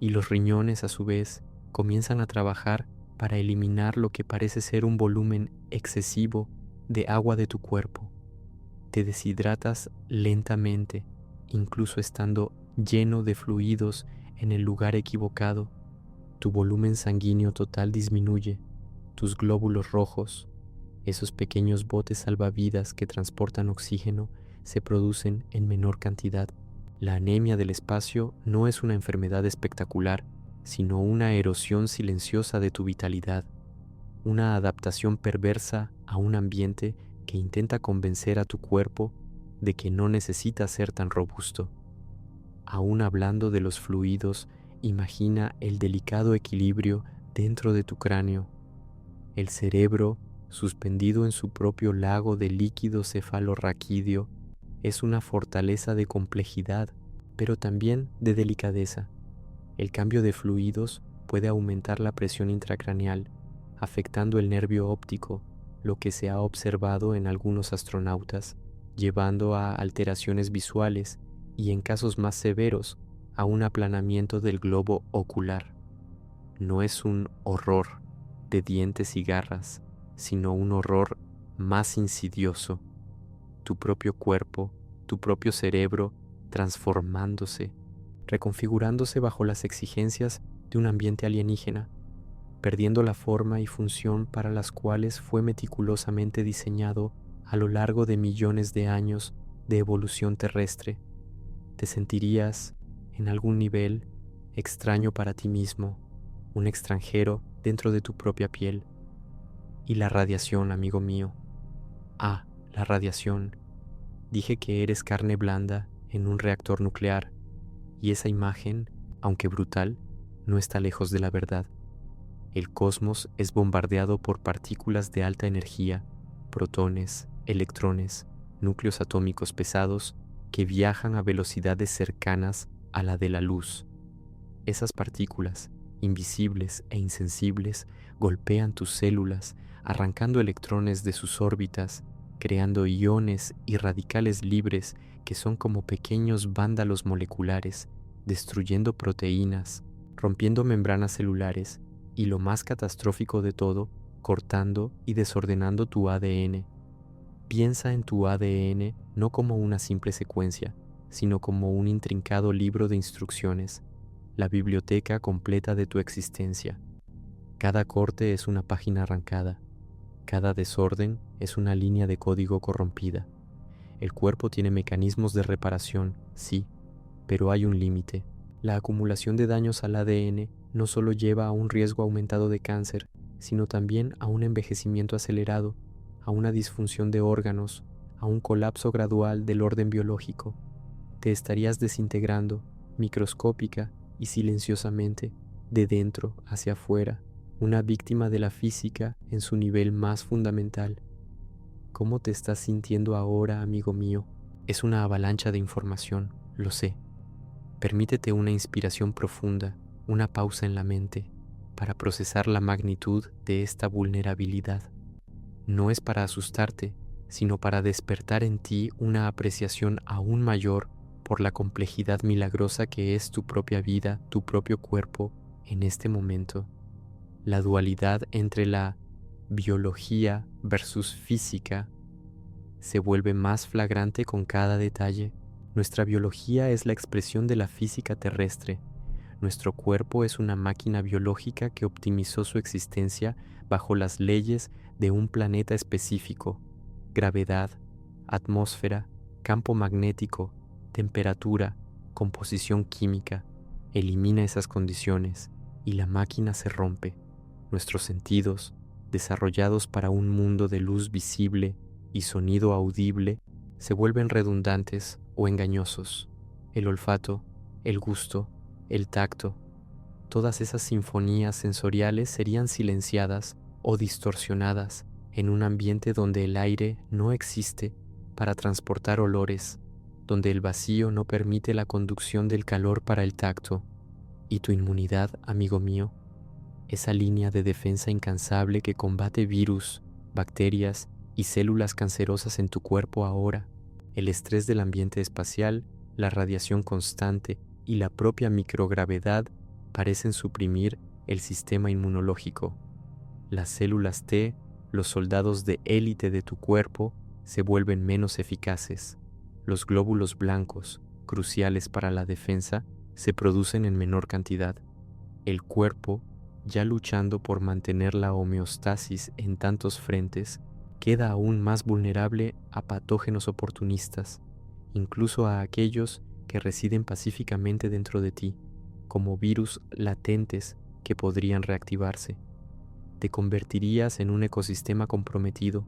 Speaker 1: y los riñones, a su vez, comienzan a trabajar para eliminar lo que parece ser un volumen excesivo de agua de tu cuerpo. Te deshidratas lentamente, incluso estando lleno de fluidos en el lugar equivocado. Tu volumen sanguíneo total disminuye, tus glóbulos rojos, esos pequeños botes salvavidas que transportan oxígeno, se producen en menor cantidad. La anemia del espacio no es una enfermedad espectacular, sino una erosión silenciosa de tu vitalidad, una adaptación perversa a un ambiente que intenta convencer a tu cuerpo de que no necesita ser tan robusto. Aún hablando de los fluidos, imagina el delicado equilibrio dentro de tu cráneo, el cerebro suspendido en su propio lago de líquido cefalorraquídeo. Es una fortaleza de complejidad, pero también de delicadeza. El cambio de fluidos puede aumentar la presión intracraneal, afectando el nervio óptico, lo que se ha observado en algunos astronautas, llevando a alteraciones visuales y, en casos más severos, a un aplanamiento del globo ocular. No es un horror de dientes y garras, sino un horror más insidioso. Tu propio cuerpo, tu propio cerebro transformándose, reconfigurándose bajo las exigencias de un ambiente alienígena, perdiendo la forma y función para las cuales fue meticulosamente diseñado a lo largo de millones de años de evolución terrestre. Te sentirías, en algún nivel, extraño para ti mismo, un extranjero dentro de tu propia piel. Y la radiación, amigo mío. La radiación. Dije que eres carne blanda en un reactor nuclear, y esa imagen, aunque brutal, no está lejos de la verdad. El cosmos es bombardeado por partículas de alta energía, protones, electrones, núcleos atómicos pesados que viajan a velocidades cercanas a la de la luz. Esas partículas, invisibles e insensibles, golpean tus células, arrancando electrones de sus órbitas, creando iones y radicales libres que son como pequeños vándalos moleculares, destruyendo proteínas, rompiendo membranas celulares y, lo más catastrófico de todo, cortando y desordenando tu ADN. Piensa en tu ADN no como una simple secuencia, sino como un intrincado libro de instrucciones, la biblioteca completa de tu existencia. Cada corte es una página arrancada, cada desorden es una línea de código corrompida. El cuerpo tiene mecanismos de reparación, sí, pero hay un límite. La acumulación de daños al ADN no solo lleva a un riesgo aumentado de cáncer, sino también a un envejecimiento acelerado, a una disfunción de órganos, a un colapso gradual del orden biológico. Te estarías desintegrando microscópica y silenciosamente, de dentro hacia afuera, una víctima de la física en su nivel más fundamental. ¿Cómo te estás sintiendo ahora, amigo mío? Es una avalancha de información, lo sé. Permítete una inspiración profunda, una pausa en la mente, para procesar la magnitud de esta vulnerabilidad. No es para asustarte, sino para despertar en ti una apreciación aún mayor por la complejidad milagrosa que es tu propia vida, tu propio cuerpo en este momento. La dualidad entre la biología versus física se vuelve más flagrante con cada detalle. Nuestra biología es la expresión de la física terrestre. Nuestro cuerpo es una máquina biológica que optimizó su existencia bajo las leyes de un planeta específico: gravedad, atmósfera, campo magnético, temperatura, composición química. Elimina esas condiciones y la máquina se rompe. Nuestros sentidos, desarrollados para un mundo de luz visible y sonido audible, se vuelven redundantes o engañosos. El olfato, el gusto, el tacto, todas esas sinfonías sensoriales serían silenciadas o distorsionadas en un ambiente donde el aire no existe para transportar olores, donde el vacío no permite la conducción del calor para el tacto. Y tu inmunidad, amigo mío, esa línea de defensa incansable que combate virus, bacterias y células cancerosas en tu cuerpo ahora, el estrés del ambiente espacial, la radiación constante y la propia microgravedad parecen suprimir el sistema inmunológico. Las células T, los soldados de élite de tu cuerpo, se vuelven menos eficaces. Los glóbulos blancos, cruciales para la defensa, se producen en menor cantidad. El cuerpo, ya luchando por mantener la homeostasis en tantos frentes, queda aún más vulnerable a patógenos oportunistas, incluso a aquellos que residen pacíficamente dentro de ti, como virus latentes que podrían reactivarse. Te convertirías en un ecosistema comprometido,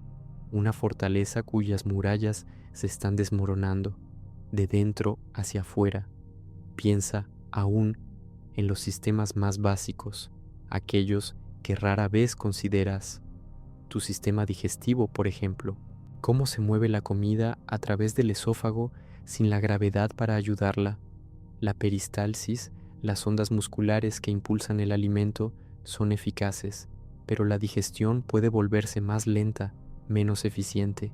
Speaker 1: una fortaleza cuyas murallas se están desmoronando, de dentro hacia afuera. Piensa aún en los sistemas más básicos, aquellos que rara vez consideras. Tu sistema digestivo, por ejemplo. Cómo se mueve la comida a través del esófago sin la gravedad para ayudarla. La peristalsis, las ondas musculares que impulsan el alimento, son eficaces, pero la digestión puede volverse más lenta, menos eficiente.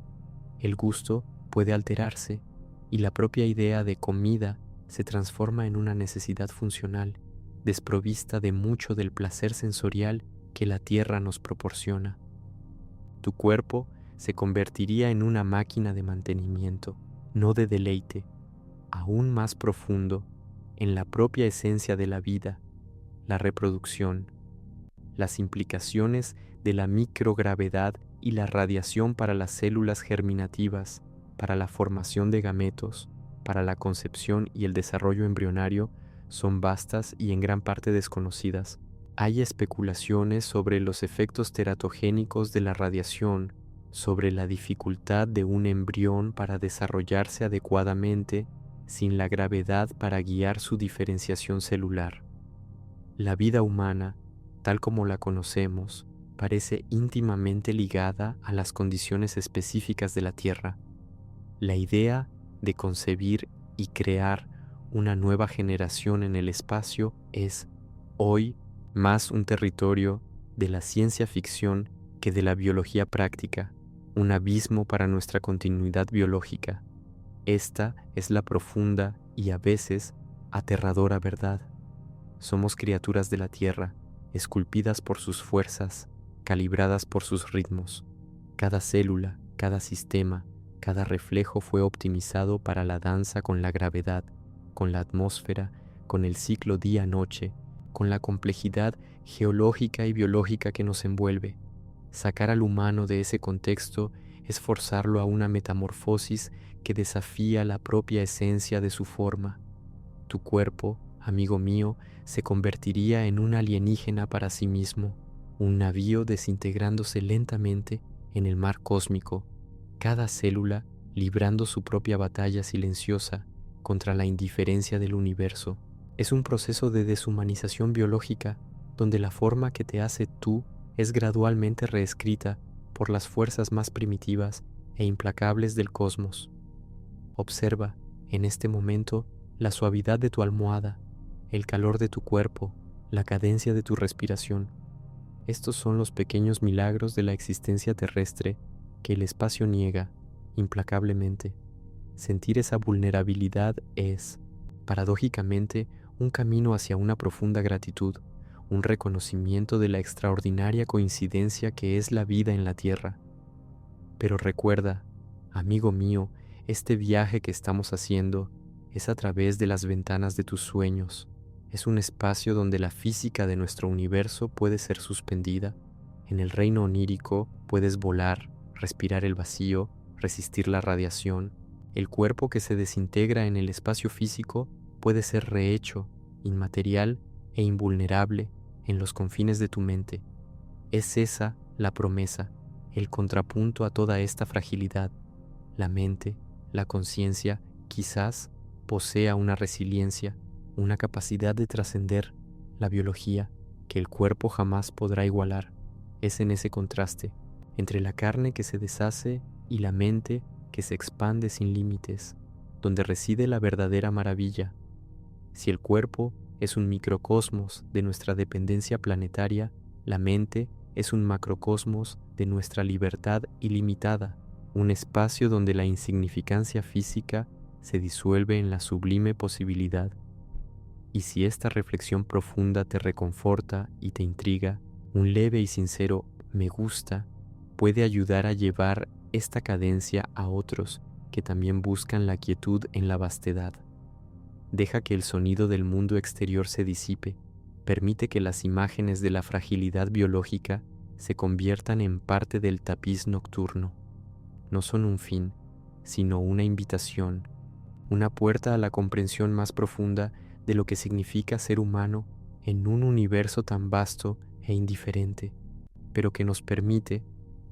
Speaker 1: El gusto puede alterarse y la propia idea de comida se transforma en una necesidad funcional, desprovista de mucho del placer sensorial que la tierra nos proporciona. Tu cuerpo se convertiría en una máquina de mantenimiento, no de deleite, aún más profundo en la propia esencia de la vida, la reproducción, las implicaciones de la microgravedad y la radiación para las células germinativas, para la formación de gametos, para la concepción y el desarrollo embrionario son vastas y en gran parte desconocidas. Hay especulaciones sobre los efectos teratogénicos de la radiación, sobre la dificultad de un embrión para desarrollarse adecuadamente sin la gravedad para guiar su diferenciación celular. La vida humana, tal como la conocemos, parece íntimamente ligada a las condiciones específicas de la Tierra. La idea de concebir y crear una nueva generación en el espacio es, hoy, más un territorio de la ciencia ficción que de la biología práctica, un abismo para nuestra continuidad biológica. Esta es la profunda y a veces aterradora verdad. Somos criaturas de la tierra, esculpidas por sus fuerzas, calibradas por sus ritmos. Cada célula, cada sistema, cada reflejo fue optimizado para la danza con la gravedad, con la atmósfera, con el ciclo día-noche, con la complejidad geológica y biológica que nos envuelve. Sacar al humano de ese contexto es forzarlo a una metamorfosis que desafía la propia esencia de su forma. Tu cuerpo, amigo mío, se convertiría en un alienígena para sí mismo, un navío desintegrándose lentamente en el mar cósmico, cada célula librando su propia batalla silenciosa contra la indiferencia del universo. Es un proceso de deshumanización biológica donde la forma que te hace tú es gradualmente reescrita por las fuerzas más primitivas e implacables del cosmos. Observa, en este momento, la suavidad de tu almohada, el calor de tu cuerpo, la cadencia de tu respiración. Estos son los pequeños milagros de la existencia terrestre que el espacio niega implacablemente. Sentir esa vulnerabilidad es, paradójicamente, un camino hacia una profunda gratitud, un reconocimiento de la extraordinaria coincidencia que es la vida en la Tierra. Pero recuerda, amigo mío, este viaje que estamos haciendo es a través de las ventanas de tus sueños. Es un espacio donde la física de nuestro universo puede ser suspendida. En el reino onírico puedes volar, respirar el vacío, resistir la radiación. El cuerpo que se desintegra en el espacio físico puede ser rehecho, inmaterial e invulnerable en los confines de tu mente. Es esa la promesa, el contrapunto a toda esta fragilidad. La mente, la conciencia, quizás posea una resiliencia, una capacidad de trascender la biología que el cuerpo jamás podrá igualar. Es en ese contraste entre la carne que se deshace y la mente que se expande sin límites, donde reside la verdadera maravilla. Si el cuerpo es un microcosmos de nuestra dependencia planetaria, la mente es un macrocosmos de nuestra libertad ilimitada, un espacio donde la insignificancia física se disuelve en la sublime posibilidad. Y si esta reflexión profunda te reconforta y te intriga, un leve y sincero me gusta puede ayudar a llevar esta cadencia a otros que también buscan la quietud en la vastedad. Deja que el sonido del mundo exterior se disipe, permite que las imágenes de la fragilidad biológica se conviertan en parte del tapiz nocturno. No son un fin, sino una invitación, una puerta a la comprensión más profunda de lo que significa ser humano en un universo tan vasto e indiferente, pero que nos permite,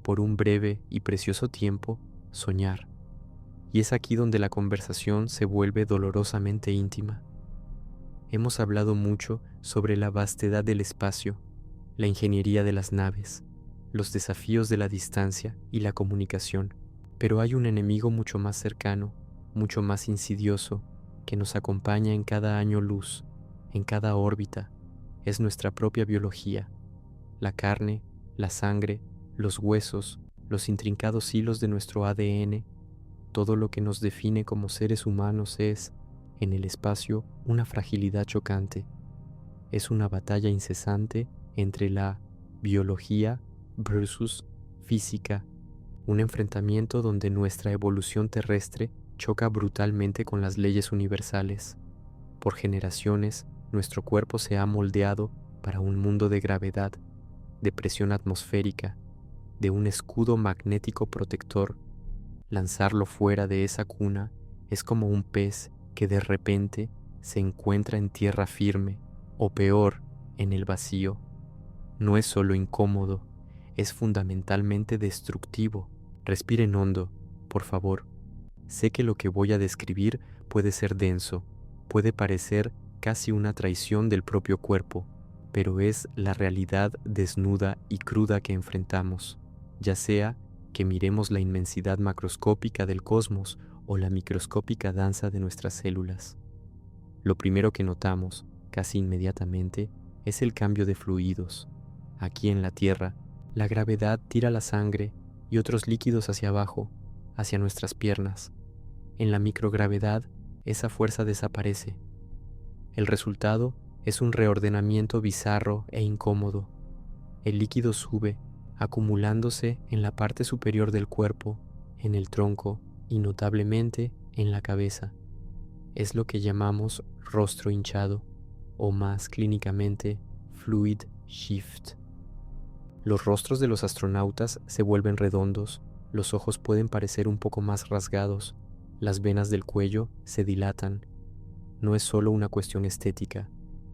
Speaker 1: por un breve y precioso tiempo, soñar. Y es aquí donde la conversación se vuelve dolorosamente íntima. Hemos hablado mucho sobre la vastedad del espacio, la ingeniería de las naves, los desafíos de la distancia y la comunicación, pero hay un enemigo mucho más cercano, mucho más insidioso, que nos acompaña en cada año luz, en cada órbita. Es nuestra propia biología, la carne, la sangre, los huesos, los intrincados hilos de nuestro ADN. Todo lo que nos define como seres humanos es, en el espacio, una fragilidad chocante. Es una batalla incesante entre la biología versus física, un enfrentamiento donde nuestra evolución terrestre choca brutalmente con las leyes universales. Por generaciones, nuestro cuerpo se ha moldeado para un mundo de gravedad, de presión atmosférica, de un escudo magnético protector. Lanzarlo fuera de esa cuna es como un pez que de repente se encuentra en tierra firme, o peor, en el vacío. No es solo incómodo, es fundamentalmente destructivo. Respiren hondo, por favor. Sé que lo que voy a describir puede ser denso, puede parecer casi una traición del propio cuerpo, pero es la realidad desnuda y cruda que enfrentamos, ya sea que miremos la inmensidad macroscópica del cosmos o la microscópica danza de nuestras células. Lo primero que notamos, casi inmediatamente, es el cambio de fluidos. Aquí en la Tierra, la gravedad tira la sangre y otros líquidos hacia abajo, hacia nuestras piernas. En la microgravedad, esa fuerza desaparece. El resultado es un reordenamiento bizarro e incómodo. El líquido sube, acumulándose en la parte superior del cuerpo, en el tronco y notablemente en la cabeza. Es lo que llamamos rostro hinchado, o más clínicamente, fluid shift. Los rostros de los astronautas se vuelven redondos, los ojos pueden parecer un poco más rasgados, las venas del cuello se dilatan, no es solo una cuestión estética,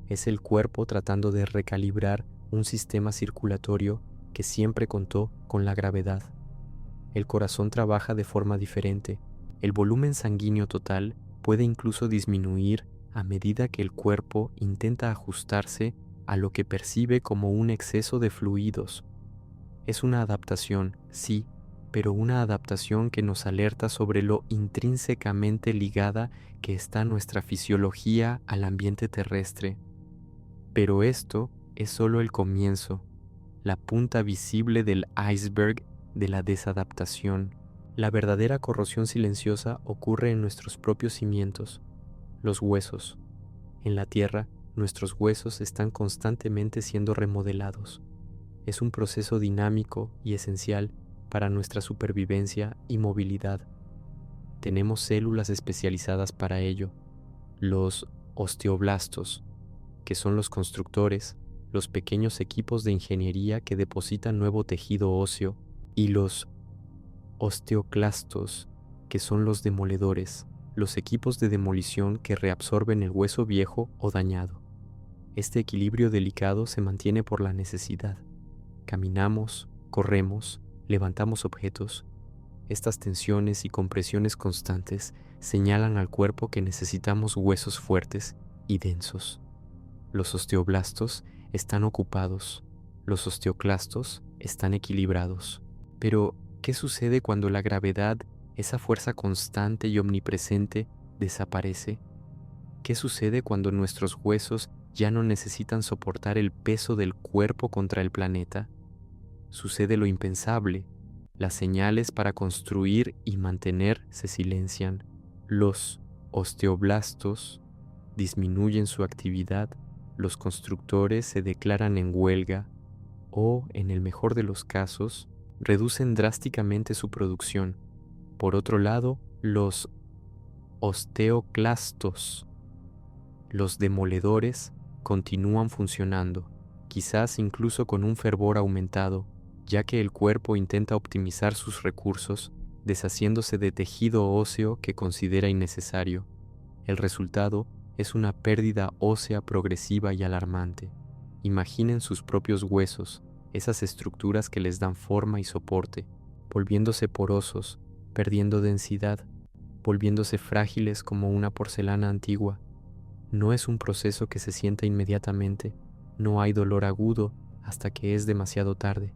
Speaker 1: es el cuerpo tratando de recalibrar un sistema circulatorio que siempre contó con la gravedad. El corazón trabaja de forma diferente. El volumen sanguíneo total puede incluso disminuir a medida que el cuerpo intenta ajustarse a lo que percibe como un exceso de fluidos. Es una adaptación, sí, pero una adaptación que nos alerta sobre lo intrínsecamente ligada que está nuestra fisiología al ambiente terrestre. Pero esto es solo el comienzo, la punta visible del iceberg de la desadaptación. La verdadera corrosión silenciosa ocurre en nuestros propios cimientos, los huesos. En la tierra, nuestros huesos están constantemente siendo remodelados. Es un proceso dinámico y esencial para nuestra supervivencia y movilidad. Tenemos células especializadas para ello, los osteoblastos, que son los constructores, los pequeños equipos de ingeniería que depositan nuevo tejido óseo, y los osteoclastos, que son los demoledores, los equipos de demolición que reabsorben el hueso viejo o dañado. Este equilibrio delicado se mantiene por la necesidad. Caminamos, corremos, levantamos objetos. Estas tensiones y compresiones constantes señalan al cuerpo que necesitamos huesos fuertes y densos. Los osteoblastos están ocupados, los osteoclastos están equilibrados. Pero, ¿qué sucede cuando la gravedad, esa fuerza constante y omnipresente, desaparece? ¿Qué sucede cuando nuestros huesos ya no necesitan soportar el peso del cuerpo contra el planeta? Sucede lo impensable. Las señales para construir y mantener se silencian. Los osteoblastos disminuyen su actividad, los constructores se declaran en huelga o, en el mejor de los casos, reducen drásticamente su producción. Por otro lado, los osteoclastos, los demoledores, continúan funcionando, quizás incluso con un fervor aumentado, ya que el cuerpo intenta optimizar sus recursos, deshaciéndose de tejido óseo que considera innecesario. El resultado es una pérdida ósea progresiva y alarmante. Imaginen sus propios huesos, esas estructuras que les dan forma y soporte, volviéndose porosos, perdiendo densidad, volviéndose frágiles como una porcelana antigua. No es un proceso que se sienta inmediatamente, no hay dolor agudo hasta que es demasiado tarde.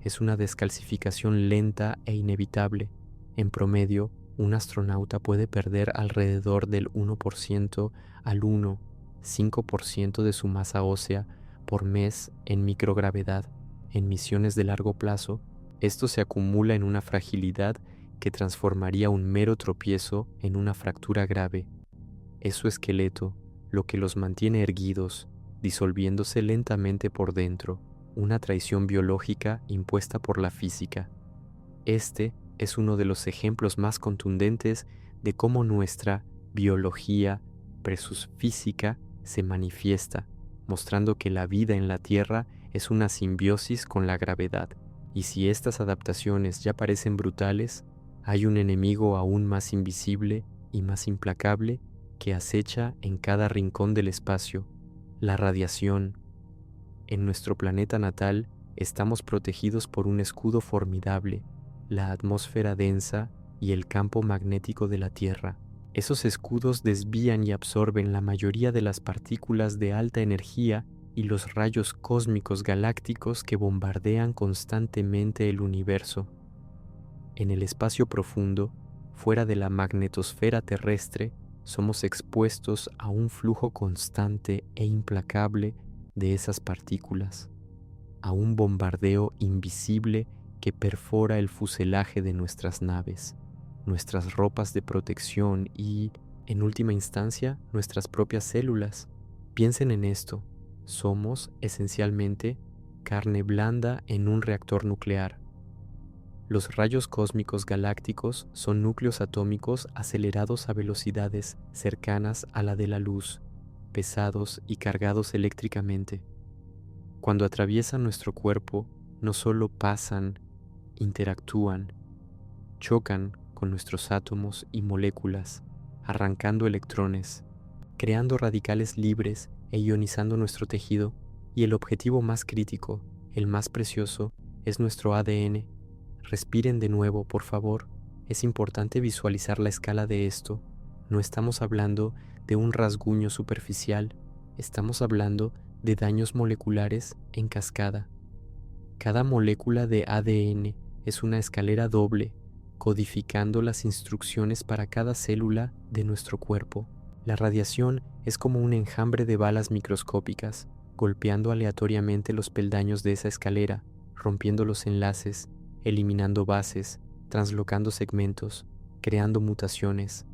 Speaker 1: Es una descalcificación lenta e inevitable. En promedio, un astronauta puede perder alrededor del 1% al 5% de su masa ósea por mes en microgravedad. En misiones de largo plazo, esto se acumula en una fragilidad que transformaría un mero tropiezo en una fractura grave. Es su esqueleto lo que los mantiene erguidos, disolviéndose lentamente por dentro, una traición biológica impuesta por la física. Este es uno de los ejemplos más contundentes de cómo nuestra biología versus física se manifiesta, mostrando que la vida en la Tierra es una simbiosis con la gravedad. Y si estas adaptaciones ya parecen brutales, hay un enemigo aún más invisible y más implacable que acecha en cada rincón del espacio: la radiación. En nuestro planeta natal estamos protegidos por un escudo formidable, la atmósfera densa y el campo magnético de la Tierra. Esos escudos desvían y absorben la mayoría de las partículas de alta energía y los rayos cósmicos galácticos que bombardean constantemente el universo. En el espacio profundo, fuera de la magnetosfera terrestre, somos expuestos a un flujo constante e implacable de esas partículas, a un bombardeo invisible que perfora el fuselaje de nuestras naves, nuestras ropas de protección y, en última instancia, nuestras propias células. Piensen en esto: somos, esencialmente, carne blanda en un reactor nuclear. Los rayos cósmicos galácticos son núcleos atómicos acelerados a velocidades cercanas a la de la luz, pesados y cargados eléctricamente. Cuando atraviesan nuestro cuerpo, no solo pasan, interactúan, chocan con nuestros átomos y moléculas, arrancando electrones, creando radicales libres e ionizando nuestro tejido, y el objetivo más crítico, el más precioso, es nuestro ADN. Respiren de nuevo, por favor. Es importante visualizar la escala de esto. No estamos hablando de un rasguño superficial, estamos hablando de daños moleculares en cascada. Cada molécula de ADN es una escalera doble, codificando las instrucciones para cada célula de nuestro cuerpo. La radiación es como un enjambre de balas microscópicas, golpeando aleatoriamente los peldaños de esa escalera, rompiendo los enlaces, eliminando bases, translocando segmentos, creando mutaciones.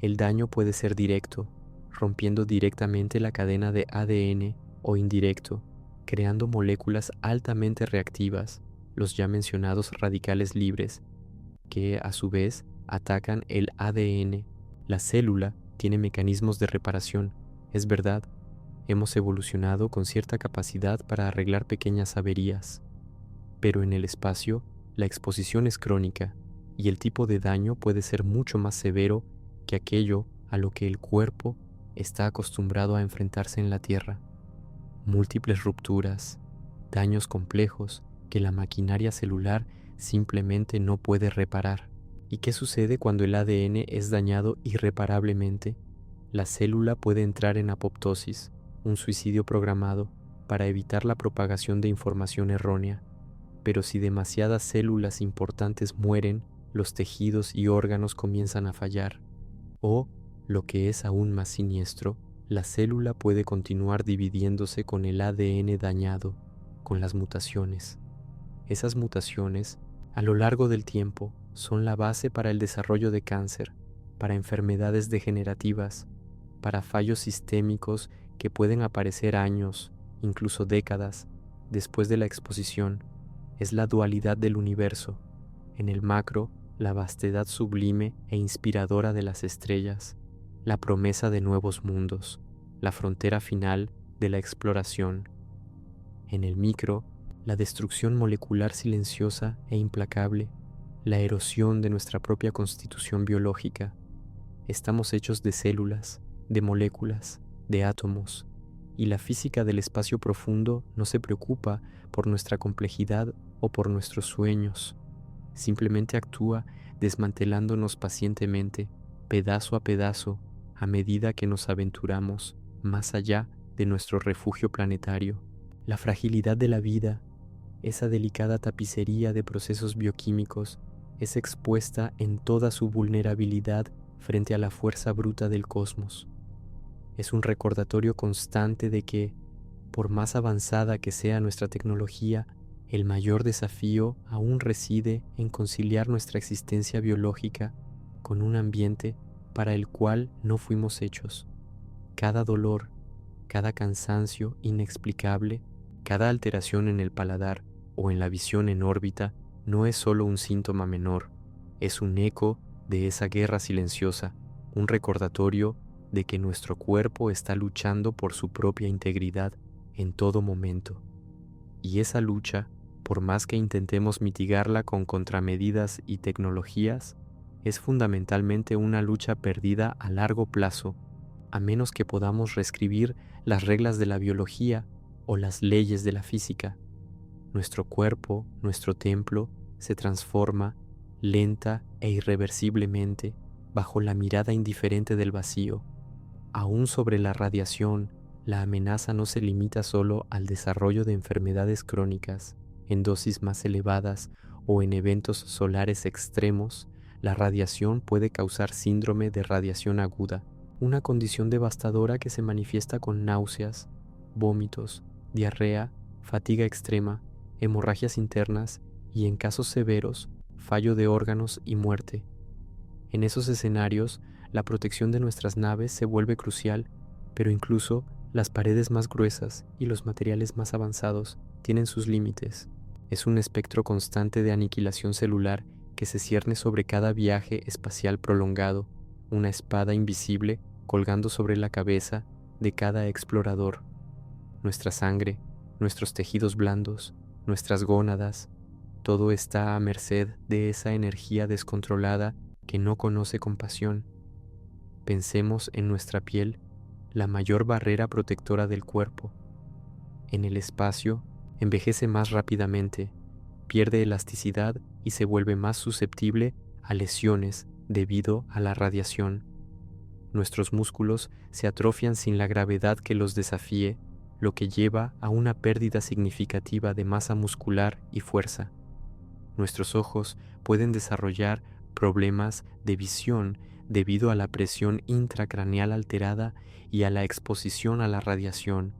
Speaker 1: El daño puede ser directo, rompiendo directamente la cadena de ADN, o indirecto, creando moléculas altamente reactivas, los ya mencionados radicales libres, que a su vez atacan el ADN. La célula tiene mecanismos de reparación, es verdad. Hemos evolucionado con cierta capacidad para arreglar pequeñas averías, pero en el espacio la exposición es crónica y el tipo de daño puede ser mucho más severo que aquello a lo que el cuerpo está acostumbrado a enfrentarse en la Tierra. Múltiples rupturas, daños complejos que la maquinaria celular simplemente no puede reparar. ¿Y qué sucede cuando el ADN es dañado irreparablemente? La célula puede entrar en apoptosis, un suicidio programado, para evitar la propagación de información errónea. Pero si demasiadas células importantes mueren, los tejidos y órganos comienzan a fallar. O, lo que es aún más siniestro, la célula puede continuar dividiéndose con el ADN dañado, con las mutaciones. Esas mutaciones, a lo largo del tiempo, son la base para el desarrollo de cáncer, para enfermedades degenerativas, para fallos sistémicos que pueden aparecer años, incluso décadas, después de la exposición. Es la dualidad del universo. En el macro, la vastedad sublime e inspiradora de las estrellas, la promesa de nuevos mundos, la frontera final de la exploración. En el micro, la destrucción molecular silenciosa e implacable, la erosión de nuestra propia constitución biológica. Estamos hechos de células, de moléculas, de átomos, y la física del espacio profundo no se preocupa por nuestra complejidad o por nuestros sueños. Simplemente actúa desmantelándonos pacientemente, pedazo a pedazo, a medida que nos aventuramos más allá de nuestro refugio planetario. La fragilidad de la vida, esa delicada tapicería de procesos bioquímicos, es expuesta en toda su vulnerabilidad frente a la fuerza bruta del cosmos. Es un recordatorio constante de que, por más avanzada que sea nuestra tecnología, el mayor desafío aún reside en conciliar nuestra existencia biológica con un ambiente para el cual no fuimos hechos. Cada dolor, cada cansancio inexplicable, cada alteración en el paladar o en la visión en órbita no es solo un síntoma menor, es un eco de esa guerra silenciosa, un recordatorio de que nuestro cuerpo está luchando por su propia integridad en todo momento. Y esa lucha, por más que intentemos mitigarla con contramedidas y tecnologías, es fundamentalmente una lucha perdida a largo plazo, a menos que podamos reescribir las reglas de la biología o las leyes de la física. Nuestro cuerpo, nuestro templo, se transforma lenta e irreversiblemente bajo la mirada indiferente del vacío. Aún sobre la radiación, la amenaza no se limita solo al desarrollo de enfermedades crónicas en dosis más elevadas o en eventos solares extremos. La radiación puede causar síndrome de radiación aguda, una condición devastadora que se manifiesta con náuseas, vómitos, diarrea, fatiga extrema, hemorragias internas y, en casos severos, fallo de órganos y muerte. En esos escenarios, la protección de nuestras naves se vuelve crucial, pero incluso las paredes más gruesas y los materiales más avanzados tienen sus límites. Es un espectro constante de aniquilación celular que se cierne sobre cada viaje espacial prolongado, una espada invisible colgando sobre la cabeza de cada explorador. Nuestra sangre, nuestros tejidos blandos, nuestras gónadas, todo está a merced de esa energía descontrolada que no conoce compasión. Pensemos en nuestra piel, la mayor barrera protectora del cuerpo. En el espacio, envejece más rápidamente, pierde elasticidad y se vuelve más susceptible a lesiones debido a la radiación. Nuestros músculos se atrofian sin la gravedad que los desafíe, lo que lleva a una pérdida significativa de masa muscular y fuerza. Nuestros ojos pueden desarrollar problemas de visión debido a la presión intracraneal alterada y a la exposición a la radiación,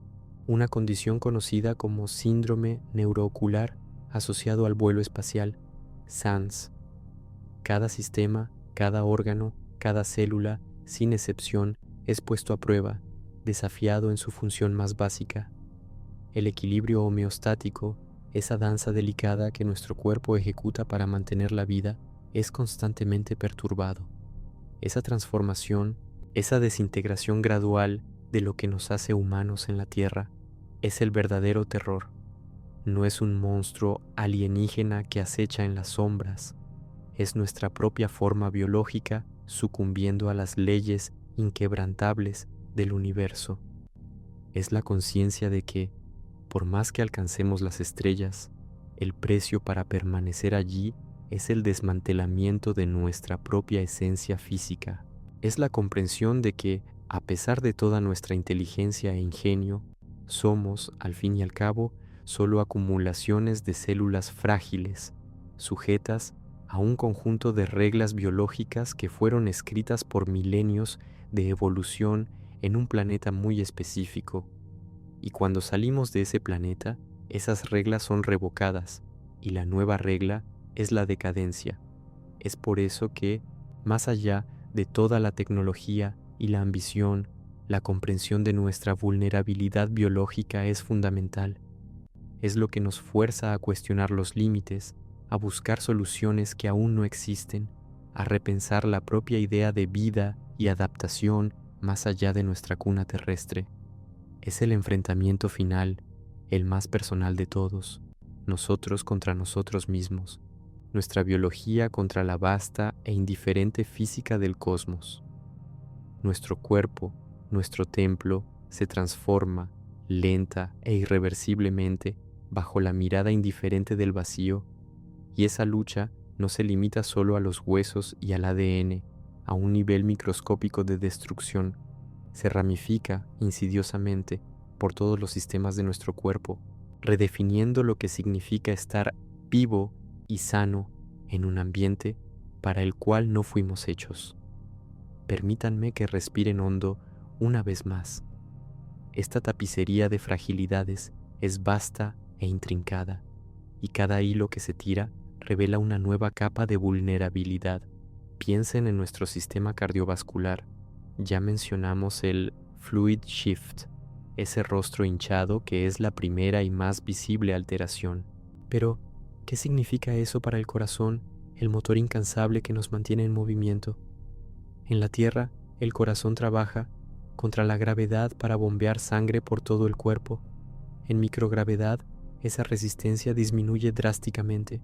Speaker 1: una condición conocida como síndrome neuroocular asociado al vuelo espacial, SANS. Cada sistema, cada órgano, cada célula, sin excepción, es puesto a prueba, desafiado en su función más básica. El equilibrio homeostático, esa danza delicada que nuestro cuerpo ejecuta para mantener la vida, es constantemente perturbado. Esa transformación, esa desintegración gradual de lo que nos hace humanos en la Tierra, es el verdadero terror. No es un monstruo alienígena que acecha en las sombras, es nuestra propia forma biológica sucumbiendo a las leyes inquebrantables del universo. Es la conciencia de que, por más que alcancemos las estrellas, el precio para permanecer allí es el desmantelamiento de nuestra propia esencia física. Es la comprensión de que, a pesar de toda nuestra inteligencia e ingenio, somos, al fin y al cabo, solo acumulaciones de células frágiles, sujetas a un conjunto de reglas biológicas que fueron escritas por milenios de evolución en un planeta muy específico. Y cuando salimos de ese planeta, esas reglas son revocadas, y la nueva regla es la decadencia. Es por eso que, más allá de toda la tecnología y la ambición, la comprensión de nuestra vulnerabilidad biológica es fundamental. Es lo que nos fuerza a cuestionar los límites, a buscar soluciones que aún no existen, a repensar la propia idea de vida y adaptación más allá de nuestra cuna terrestre. Es el enfrentamiento final, el más personal de todos, nosotros contra nosotros mismos, nuestra biología contra la vasta e indiferente física del cosmos. Nuestro cuerpo, nuestro templo, se transforma, lenta e irreversiblemente, bajo la mirada indiferente del vacío, y esa lucha no se limita solo a los huesos y al ADN, a un nivel microscópico de destrucción, se ramifica insidiosamente por todos los sistemas de nuestro cuerpo, redefiniendo lo que significa estar vivo y sano en un ambiente para el cual no fuimos hechos. Permítanme que respiren hondo una vez más. Esta tapicería de fragilidades es vasta e intrincada, y cada hilo que se tira revela una nueva capa de vulnerabilidad. Piensen en nuestro sistema cardiovascular. Ya mencionamos el fluid shift, ese rostro hinchado que es la primera y más visible alteración. Pero, ¿qué significa eso para el corazón, el motor incansable que nos mantiene en movimiento? En la Tierra, el corazón trabaja contra la gravedad para bombear sangre por todo el cuerpo. En microgravedad, esa resistencia disminuye drásticamente.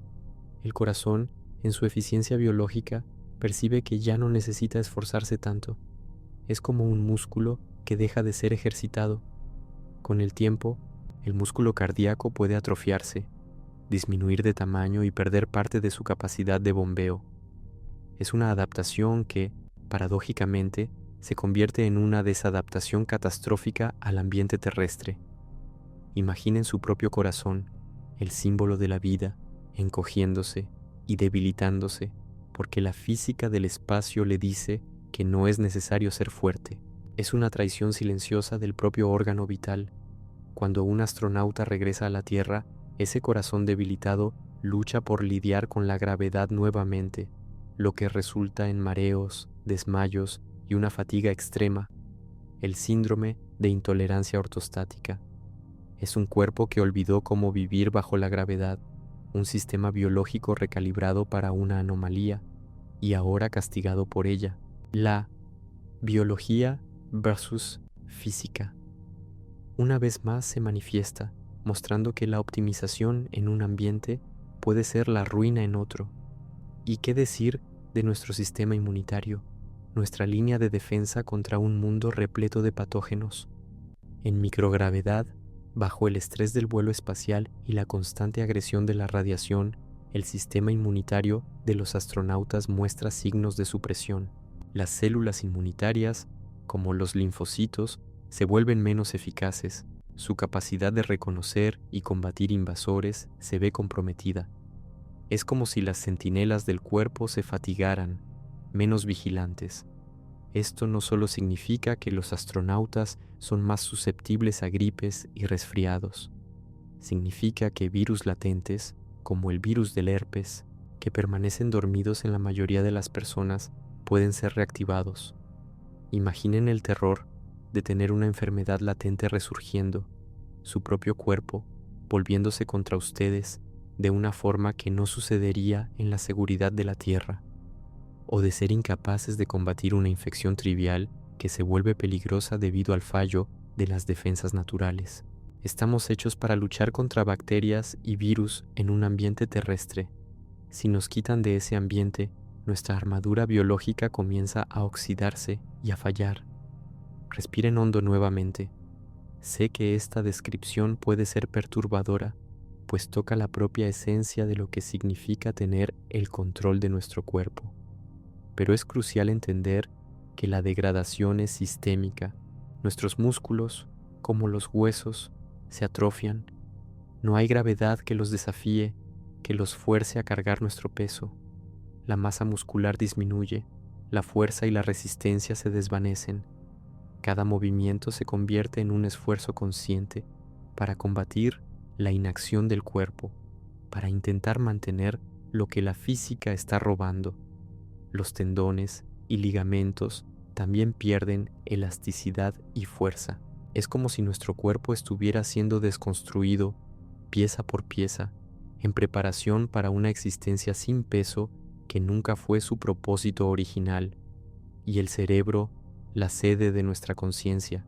Speaker 1: El corazón, en su eficiencia biológica, percibe que ya no necesita esforzarse tanto. Es como un músculo que deja de ser ejercitado. Con el tiempo, el músculo cardíaco puede atrofiarse, disminuir de tamaño y perder parte de su capacidad de bombeo. Es una adaptación que, paradójicamente, se convierte en una desadaptación catastrófica al ambiente terrestre. Imaginen su propio corazón, el símbolo de la vida, encogiéndose y debilitándose, porque la física del espacio le dice que no es necesario ser fuerte. Es una traición silenciosa del propio órgano vital. Cuando un astronauta regresa a la Tierra, ese corazón debilitado lucha por lidiar con la gravedad nuevamente, lo que resulta en mareos, desmayos y una fatiga extrema, el síndrome de intolerancia ortostática. Es un cuerpo que olvidó cómo vivir bajo la gravedad, un sistema biológico recalibrado para una anomalía y ahora castigado por ella. La biología versus física. Una vez más se manifiesta, mostrando que la optimización en un ambiente puede ser la ruina en otro. ¿Y qué decir de nuestro sistema inmunitario? nuestra línea de defensa contra un mundo repleto de patógenos. En microgravedad, bajo el estrés del vuelo espacial y la constante agresión de la radiación, el sistema inmunitario de los astronautas muestra signos de supresión. Las células inmunitarias, como los linfocitos, se vuelven menos eficaces. Su capacidad de reconocer y combatir invasores se ve comprometida. Es como si las centinelas del cuerpo se fatigaran, menos vigilantes. Esto no solo significa que los astronautas son más susceptibles a gripes y resfriados. Significa que virus latentes, como el virus del herpes, que permanecen dormidos en la mayoría de las personas, pueden ser reactivados. Imaginen el terror de tener una enfermedad latente resurgiendo, su propio cuerpo volviéndose contra ustedes de una forma que no sucedería en la seguridad de la Tierra, o de ser incapaces de combatir una infección trivial que se vuelve peligrosa debido al fallo de las defensas naturales. Estamos hechos para luchar contra bacterias y virus en un ambiente terrestre. Si nos quitan de ese ambiente, nuestra armadura biológica comienza a oxidarse y a fallar. Respiren hondo nuevamente. Sé que esta descripción puede ser perturbadora, pues toca la propia esencia de lo que significa tener el control de nuestro cuerpo. Pero es crucial entender que la degradación es sistémica. Nuestros músculos, como los huesos, se atrofian. No hay gravedad que los desafíe, que los fuerce a cargar nuestro peso. La masa muscular disminuye, la fuerza y la resistencia se desvanecen. Cada movimiento se convierte en un esfuerzo consciente para combatir la inacción del cuerpo, para intentar mantener lo que la física está robando. Los tendones y ligamentos también pierden elasticidad y fuerza. Es como si nuestro cuerpo estuviera siendo desconstruido pieza por pieza, en preparación para una existencia sin peso que nunca fue su propósito original. Y el cerebro, la sede de nuestra conciencia,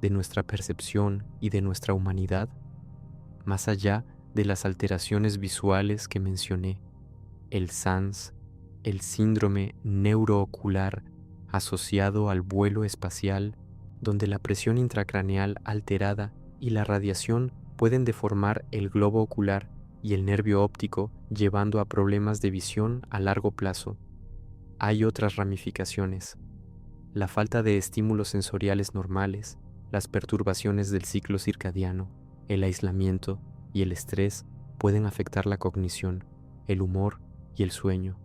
Speaker 1: de nuestra percepción y de nuestra humanidad, más allá de las alteraciones visuales que mencioné, el SANS, el síndrome neuroocular asociado al vuelo espacial, donde la presión intracraneal alterada y la radiación pueden deformar el globo ocular y el nervio óptico, llevando a problemas de visión a largo plazo. Hay otras ramificaciones. La falta de estímulos sensoriales normales, las perturbaciones del ciclo circadiano, el aislamiento y el estrés pueden afectar la cognición, el humor y el sueño.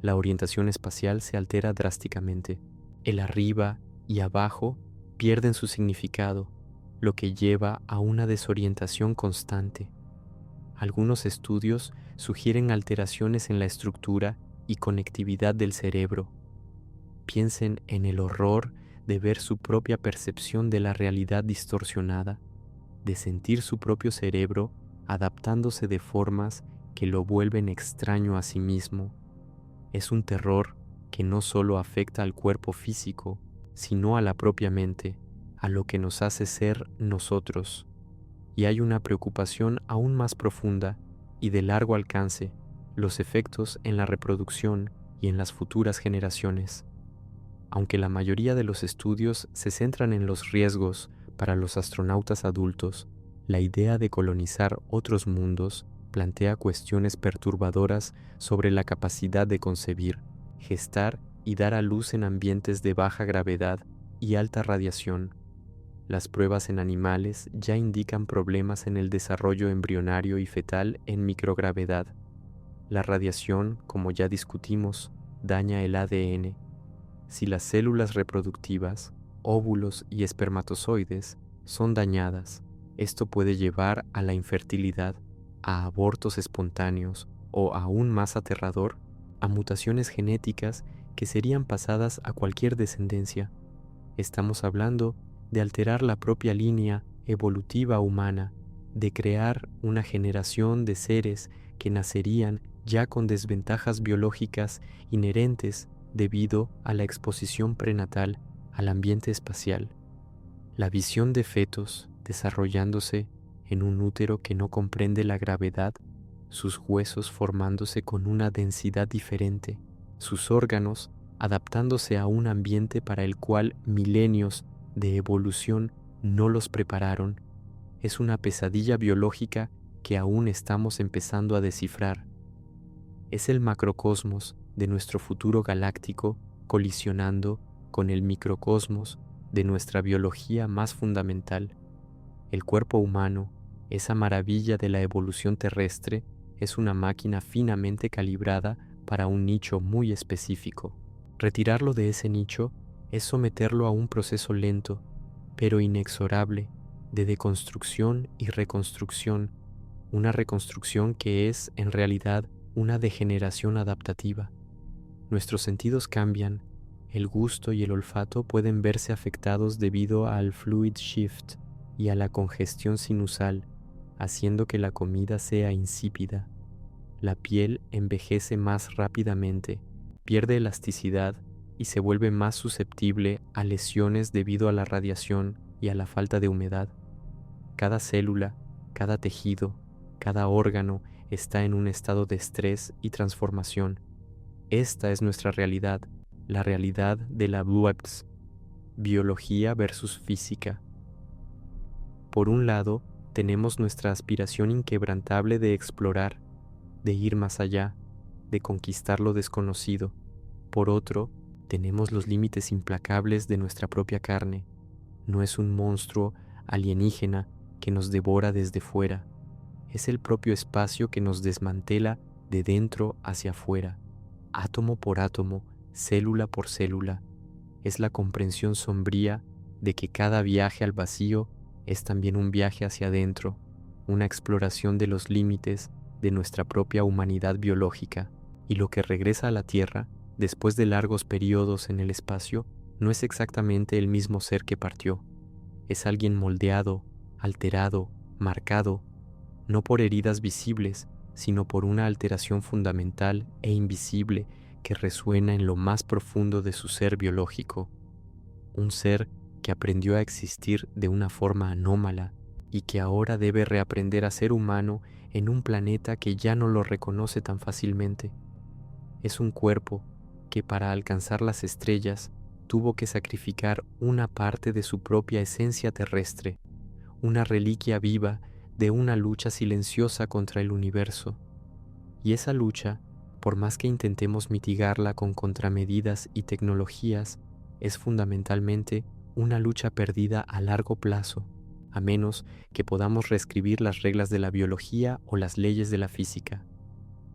Speaker 1: La orientación espacial se altera drásticamente. El arriba y abajo pierden su significado, lo que lleva a una desorientación constante. Algunos estudios sugieren alteraciones en la estructura y conectividad del cerebro. Piensen en el horror de ver su propia percepción de la realidad distorsionada, de sentir su propio cerebro adaptándose de formas que lo vuelven extraño a sí mismo. Es un terror que no solo afecta al cuerpo físico, sino a la propia mente, a lo que nos hace ser nosotros. Y hay una preocupación aún más profunda y de largo alcance, los efectos en la reproducción y en las futuras generaciones. Aunque la mayoría de los estudios se centran en los riesgos para los astronautas adultos, la idea de colonizar otros mundos plantea cuestiones perturbadoras sobre la capacidad de concebir, gestar y dar a luz en ambientes de baja gravedad y alta radiación. Las pruebas en animales ya indican problemas en el desarrollo embrionario y fetal en microgravedad. La radiación, como ya discutimos, daña el ADN. Si las células reproductivas, óvulos y espermatozoides son dañadas, esto puede llevar a la infertilidad, a abortos espontáneos o, aún más aterrador, a mutaciones genéticas que serían pasadas a cualquier descendencia. Estamos hablando de alterar la propia línea evolutiva humana, de crear una generación de seres que nacerían ya con desventajas biológicas inherentes debido a la exposición prenatal al ambiente espacial. La visión de fetos desarrollándose en un útero que no comprende la gravedad, sus huesos formándose con una densidad diferente, sus órganos adaptándose a un ambiente para el cual milenios de evolución no los prepararon. Es una pesadilla biológica que aún estamos empezando a descifrar. Es el macrocosmos de nuestro futuro galáctico colisionando con el microcosmos de nuestra biología más fundamental. El cuerpo humano, esa maravilla de la evolución terrestre, es una máquina finamente calibrada para un nicho muy específico. Retirarlo de ese nicho es someterlo a un proceso lento, pero inexorable, de deconstrucción y reconstrucción, una reconstrucción que es, en realidad, una degeneración adaptativa. Nuestros sentidos cambian, el gusto y el olfato pueden verse afectados debido al fluid shift y a la congestión sinusal, haciendo que la comida sea insípida. La piel envejece más rápidamente, pierde elasticidad y se vuelve más susceptible a lesiones debido a la radiación y a la falta de humedad. Cada célula, cada tejido, cada órgano está en un estado de estrés y transformación. Esta es nuestra realidad, la realidad de la BUAPS, biología versus física. Por un lado, tenemos nuestra aspiración inquebrantable de explorar, de ir más allá, de conquistar lo desconocido. Por otro, tenemos los límites implacables de nuestra propia carne. No es un monstruo alienígena que nos devora desde fuera. Es el propio espacio que nos desmantela de dentro hacia afuera, átomo por átomo, célula por célula. Es la comprensión sombría de que cada viaje al vacío es también un viaje hacia adentro, una exploración de los límites de nuestra propia humanidad biológica, y lo que regresa a la Tierra, después de largos periodos en el espacio, no es exactamente el mismo ser que partió. Es alguien moldeado, alterado, marcado, no por heridas visibles, sino por una alteración fundamental e invisible que resuena en lo más profundo de su ser biológico. Un ser que aprendió a existir de una forma anómala y que ahora debe reaprender a ser humano en un planeta que ya no lo reconoce tan fácilmente. Es un cuerpo que para alcanzar las estrellas tuvo que sacrificar una parte de su propia esencia terrestre, una reliquia viva de una lucha silenciosa contra el universo. Y esa lucha, por más que intentemos mitigarla con contramedidas y tecnologías, es fundamentalmente una lucha perdida a largo plazo, a menos que podamos reescribir las reglas de la biología o las leyes de la física.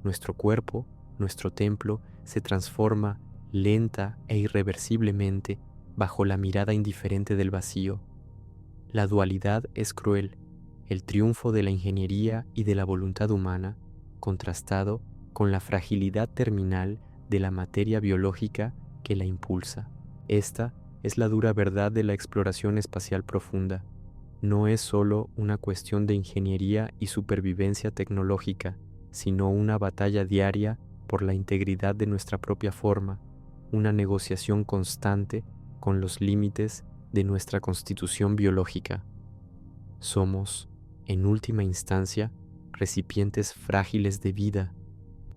Speaker 1: Nuestro cuerpo, nuestro templo, se transforma lenta e irreversiblemente bajo la mirada indiferente del vacío. La dualidad es cruel, el triunfo de la ingeniería y de la voluntad humana, contrastado con la fragilidad terminal de la materia biológica que la impulsa. Esta es la dura verdad de la exploración espacial profunda. No es solo una cuestión de ingeniería y supervivencia tecnológica, sino una batalla diaria por la integridad de nuestra propia forma, una negociación constante con los límites de nuestra constitución biológica. Somos, en última instancia, recipientes frágiles de vida,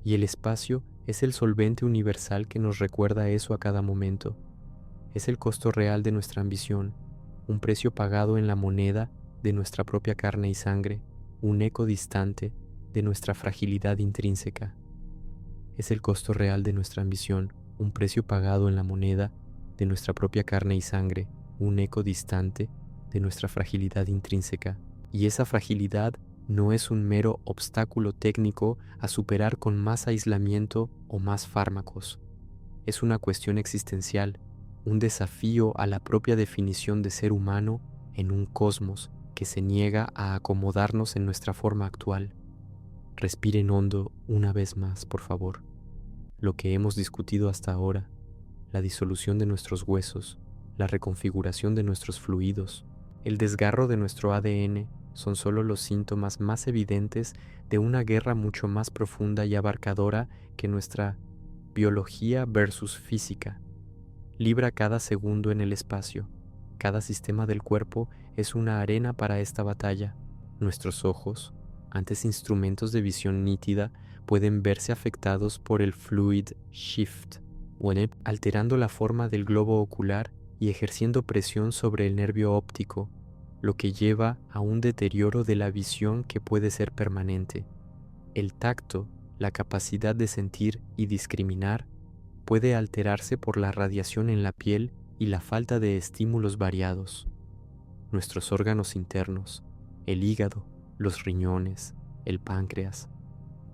Speaker 1: y el espacio es el solvente universal que nos recuerda eso a cada momento. Es el costo real de nuestra ambición, un precio pagado en la moneda de nuestra propia carne y sangre, un eco distante de nuestra fragilidad intrínseca. Es el costo real de nuestra ambición, un precio pagado en la moneda de nuestra propia carne y sangre, un eco distante de nuestra fragilidad intrínseca. Y esa fragilidad no es un mero obstáculo técnico a superar con más aislamiento o más fármacos. Es una cuestión existencial, un desafío a la propia definición de ser humano en un cosmos que se niega a acomodarnos en nuestra forma actual. Respiren hondo una vez más, por favor. Lo que hemos discutido hasta ahora, la disolución de nuestros huesos, la reconfiguración de nuestros fluidos, el desgarro de nuestro ADN, son solo los síntomas más evidentes de una guerra mucho más profunda y abarcadora que nuestra biología versus física. Libra cada segundo en el espacio. Cada sistema del cuerpo es una arena para esta batalla. Nuestros ojos, antes instrumentos de visión nítida, pueden verse afectados por el fluid shift. alterando la forma del globo ocular y ejerciendo presión sobre el nervio óptico, lo que lleva a un deterioro de la visión que puede ser permanente. El tacto, la capacidad de sentir y discriminar, puede alterarse por la radiación en la piel y la falta de estímulos variados. Nuestros órganos internos, el hígado, los riñones, el páncreas,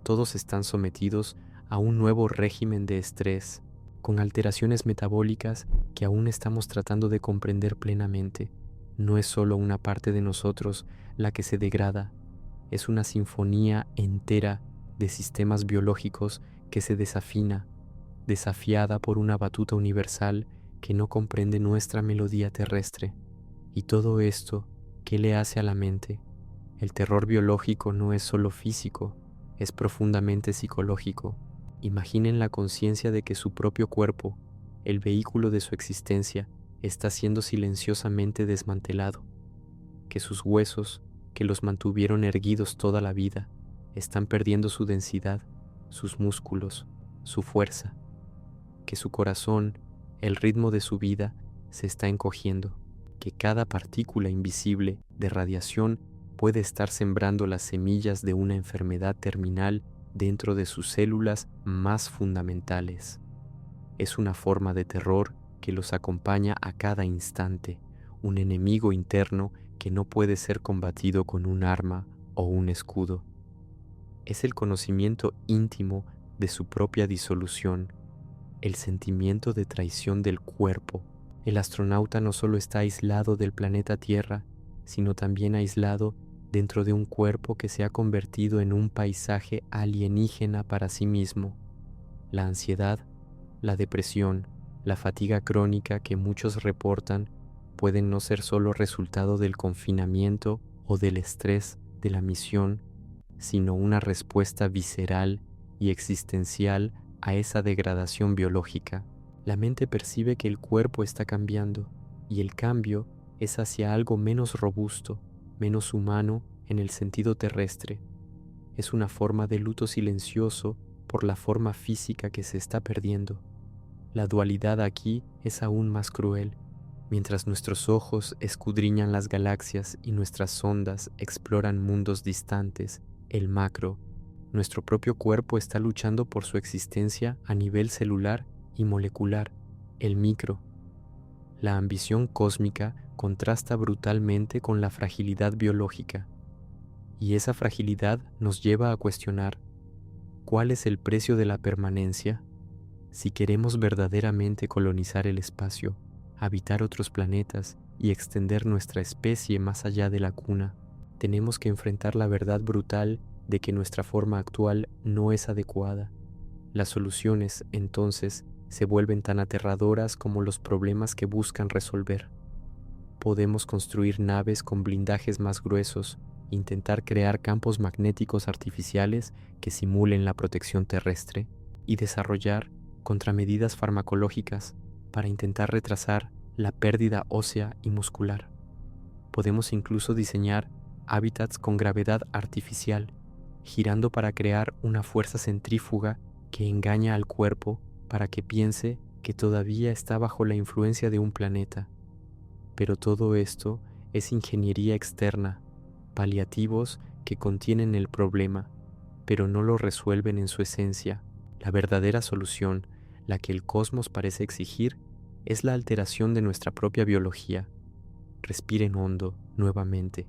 Speaker 1: todos están sometidos a un nuevo régimen de estrés, con alteraciones metabólicas que aún estamos tratando de comprender plenamente. No es solo una parte de nosotros la que se degrada, es una sinfonía entera de sistemas biológicos que se desafina, desafiada por una batuta universal que no comprende nuestra melodía terrestre. Y todo esto, ¿qué le hace a la mente? El terror biológico no es solo físico, es profundamente psicológico. Imaginen la conciencia de que su propio cuerpo, el vehículo de su existencia, está siendo silenciosamente desmantelado, que sus huesos, que los mantuvieron erguidos toda la vida, están perdiendo su densidad, sus músculos, su fuerza, que su corazón, el ritmo de su vida, se está encogiendo, que cada partícula invisible de radiación puede estar sembrando las semillas de una enfermedad terminal dentro de sus células más fundamentales. Es una forma de terror que los acompaña a cada instante, un enemigo interno que no puede ser combatido con un arma o un escudo. Es el conocimiento íntimo de su propia disolución, el sentimiento de traición del cuerpo. El astronauta no solo está aislado del planeta Tierra, sino también aislado dentro de un cuerpo que se ha convertido en un paisaje alienígena para sí mismo. La ansiedad, la depresión, la fatiga crónica que muchos reportan pueden no ser solo resultado del confinamiento o del estrés de la misión, sino una respuesta visceral y existencial a esa degradación biológica. La mente percibe que el cuerpo está cambiando y el cambio es hacia algo menos robusto, menos humano en el sentido terrestre. Es una forma de luto silencioso por la forma física que se está perdiendo. La dualidad aquí es aún más cruel. Mientras nuestros ojos escudriñan las galaxias y nuestras sondas exploran mundos distantes, el macro, nuestro propio cuerpo está luchando por su existencia a nivel celular y molecular, el micro. La ambición cósmica contrasta brutalmente con la fragilidad biológica, y esa fragilidad nos lleva a cuestionar: ¿cuál es el precio de la permanencia? Si queremos verdaderamente colonizar el espacio, habitar otros planetas y extender nuestra especie más allá de la cuna, tenemos que enfrentar la verdad brutal de que nuestra forma actual no es adecuada. Las soluciones, entonces, se vuelven tan aterradoras como los problemas que buscan resolver. Podemos construir naves con blindajes más gruesos, intentar crear campos magnéticos artificiales que simulen la protección terrestre y desarrollar contramedidas farmacológicas para intentar retrasar la pérdida ósea y muscular. Podemos incluso diseñar hábitats con gravedad artificial, girando para crear una fuerza centrífuga que engaña al cuerpo para que piense que todavía está bajo la influencia de un planeta. Pero todo esto es ingeniería externa, paliativos que contienen el problema, pero no lo resuelven en su esencia. La verdadera solución, la que el cosmos parece exigir, es la alteración de nuestra propia biología. Respiren hondo nuevamente,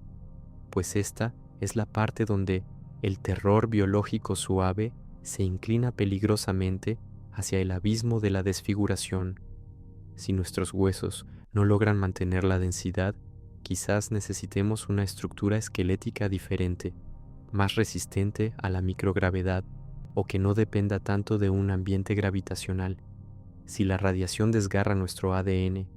Speaker 1: pues esta es la parte donde el terror biológico suave se inclina peligrosamente hacia el abismo de la desfiguración. Si nuestros huesos no logran mantener la densidad, quizás necesitemos una estructura esquelética diferente, más resistente a la microgravedad o que no dependa tanto de un ambiente gravitacional. Si la radiación desgarra nuestro ADN,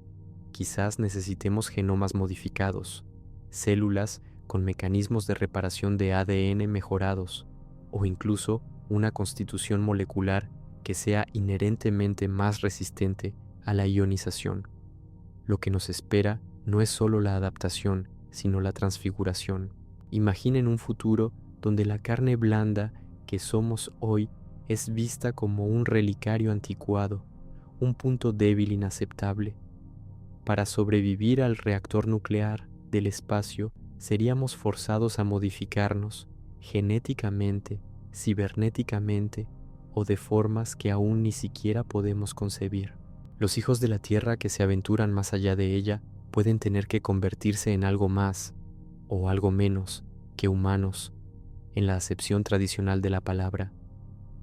Speaker 1: quizás necesitemos genomas modificados, células con mecanismos de reparación de ADN mejorados, o incluso una constitución molecular que sea inherentemente más resistente a la ionización. Lo que nos espera no es solo la adaptación, sino la transfiguración. Imaginen un futuro donde la carne blanda que somos hoy es vista como un relicario anticuado, un punto débil inaceptable. Para sobrevivir al reactor nuclear del espacio, seríamos forzados a modificarnos genéticamente, cibernéticamente o de formas que aún ni siquiera podemos concebir. Los hijos de la Tierra que se aventuran más allá de ella pueden tener que convertirse en algo más o algo menos que humanos, en la acepción tradicional de la palabra.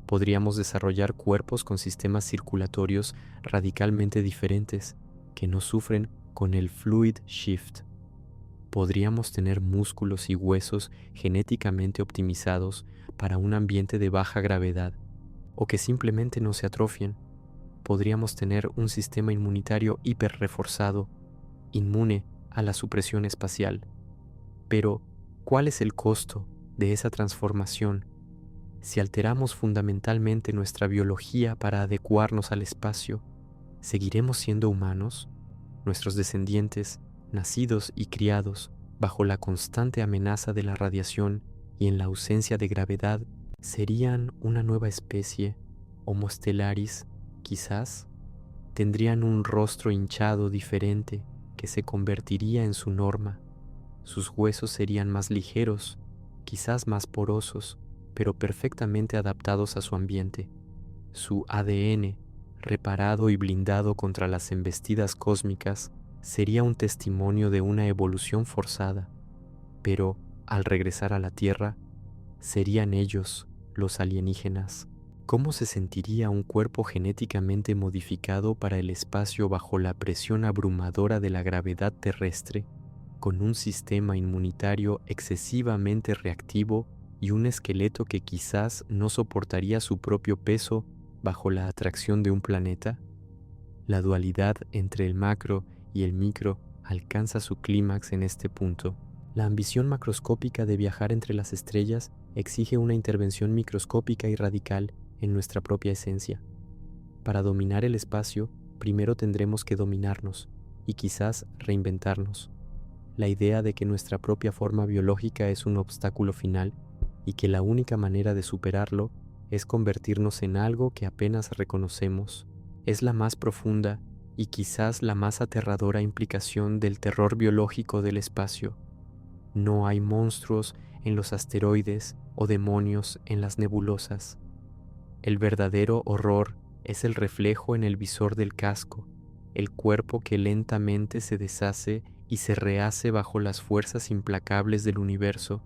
Speaker 1: Podríamos desarrollar cuerpos con sistemas circulatorios radicalmente diferentes que no sufren con el fluid shift. Podríamos tener músculos y huesos genéticamente optimizados para un ambiente de baja gravedad o que simplemente no se atrofien. Podríamos tener un sistema inmunitario hiperreforzado, inmune a la supresión espacial. Pero, ¿cuál es el costo de esa transformación? Si alteramos fundamentalmente nuestra biología para adecuarnos al espacio, ¿seguiremos siendo humanos? Nuestros descendientes, nacidos y criados bajo la constante amenaza de la radiación y en la ausencia de gravedad, ¿serían una nueva especie, Homo stellaris, quizás? Tendrían un rostro hinchado diferente que se convertiría en su norma. Sus huesos serían más ligeros, quizás más porosos, pero perfectamente adaptados a su ambiente. Su ADN, reparado y blindado contra las embestidas cósmicas, sería un testimonio de una evolución forzada, pero al regresar a la Tierra, serían ellos, los alienígenas. ¿Cómo se sentiría un cuerpo genéticamente modificado para el espacio bajo la presión abrumadora de la gravedad terrestre, con un sistema inmunitario excesivamente reactivo y un esqueleto que quizás no soportaría su propio peso bajo la atracción de un planeta? La dualidad entre el macro y el micro alcanza su clímax en este punto. La ambición macroscópica de viajar entre las estrellas exige una intervención microscópica y radical en nuestra propia esencia. Para dominar el espacio, primero tendremos que dominarnos y quizás reinventarnos. La idea de que nuestra propia forma biológica es un obstáculo final y que la única manera de superarlo es convertirnos en algo que apenas reconocemos, es la más profunda y quizás la más aterradora implicación del terror biológico del espacio. No hay monstruos en los asteroides o demonios en las nebulosas. El verdadero horror es el reflejo en el visor del casco, el cuerpo que lentamente se deshace y se rehace bajo las fuerzas implacables del universo,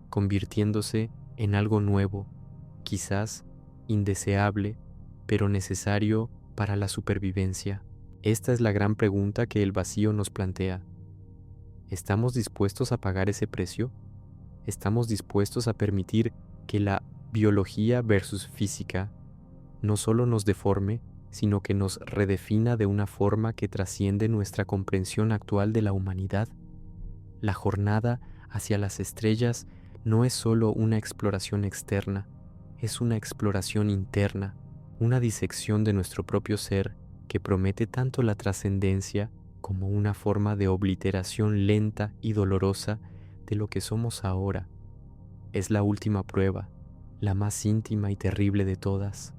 Speaker 1: convirtiéndose en algo nuevo, quizás indeseable, pero necesario para la supervivencia. Esta es la gran pregunta que el vacío nos plantea. ¿Estamos dispuestos a pagar ese precio? ¿Estamos dispuestos a permitir que la biología versus física no solo nos deforme, sino que nos redefina de una forma que trasciende nuestra comprensión actual de la humanidad? La jornada hacia las estrellas no es solo una exploración externa, es una exploración interna, una disección de nuestro propio ser que promete tanto la trascendencia como una forma de obliteración lenta y dolorosa de lo que somos ahora. Es la última prueba, la más íntima y terrible de todas,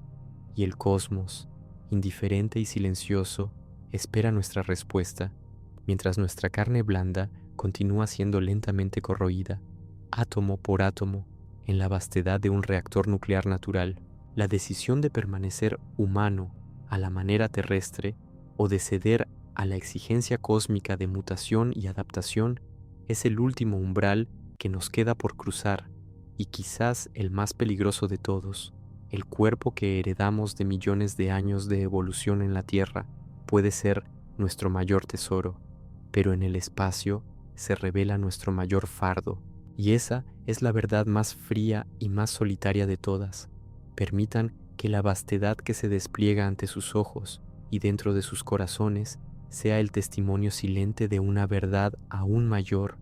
Speaker 1: y el cosmos, indiferente y silencioso, espera nuestra respuesta, mientras nuestra carne blanda continúa siendo lentamente corroída, átomo por átomo, en la vastedad de un reactor nuclear natural. La decisión de permanecer humano a la manera terrestre o de ceder a la exigencia cósmica de mutación y adaptación es el último umbral que nos queda por cruzar y quizás el más peligroso de todos. El cuerpo que heredamos de millones de años de evolución en la Tierra puede ser nuestro mayor tesoro, pero en el espacio se revela nuestro mayor fardo, y esa es la verdad más fría y más solitaria de todas. Permitan que la vastedad que se despliega ante sus ojos y dentro de sus corazones sea el testimonio silente de una verdad aún mayor,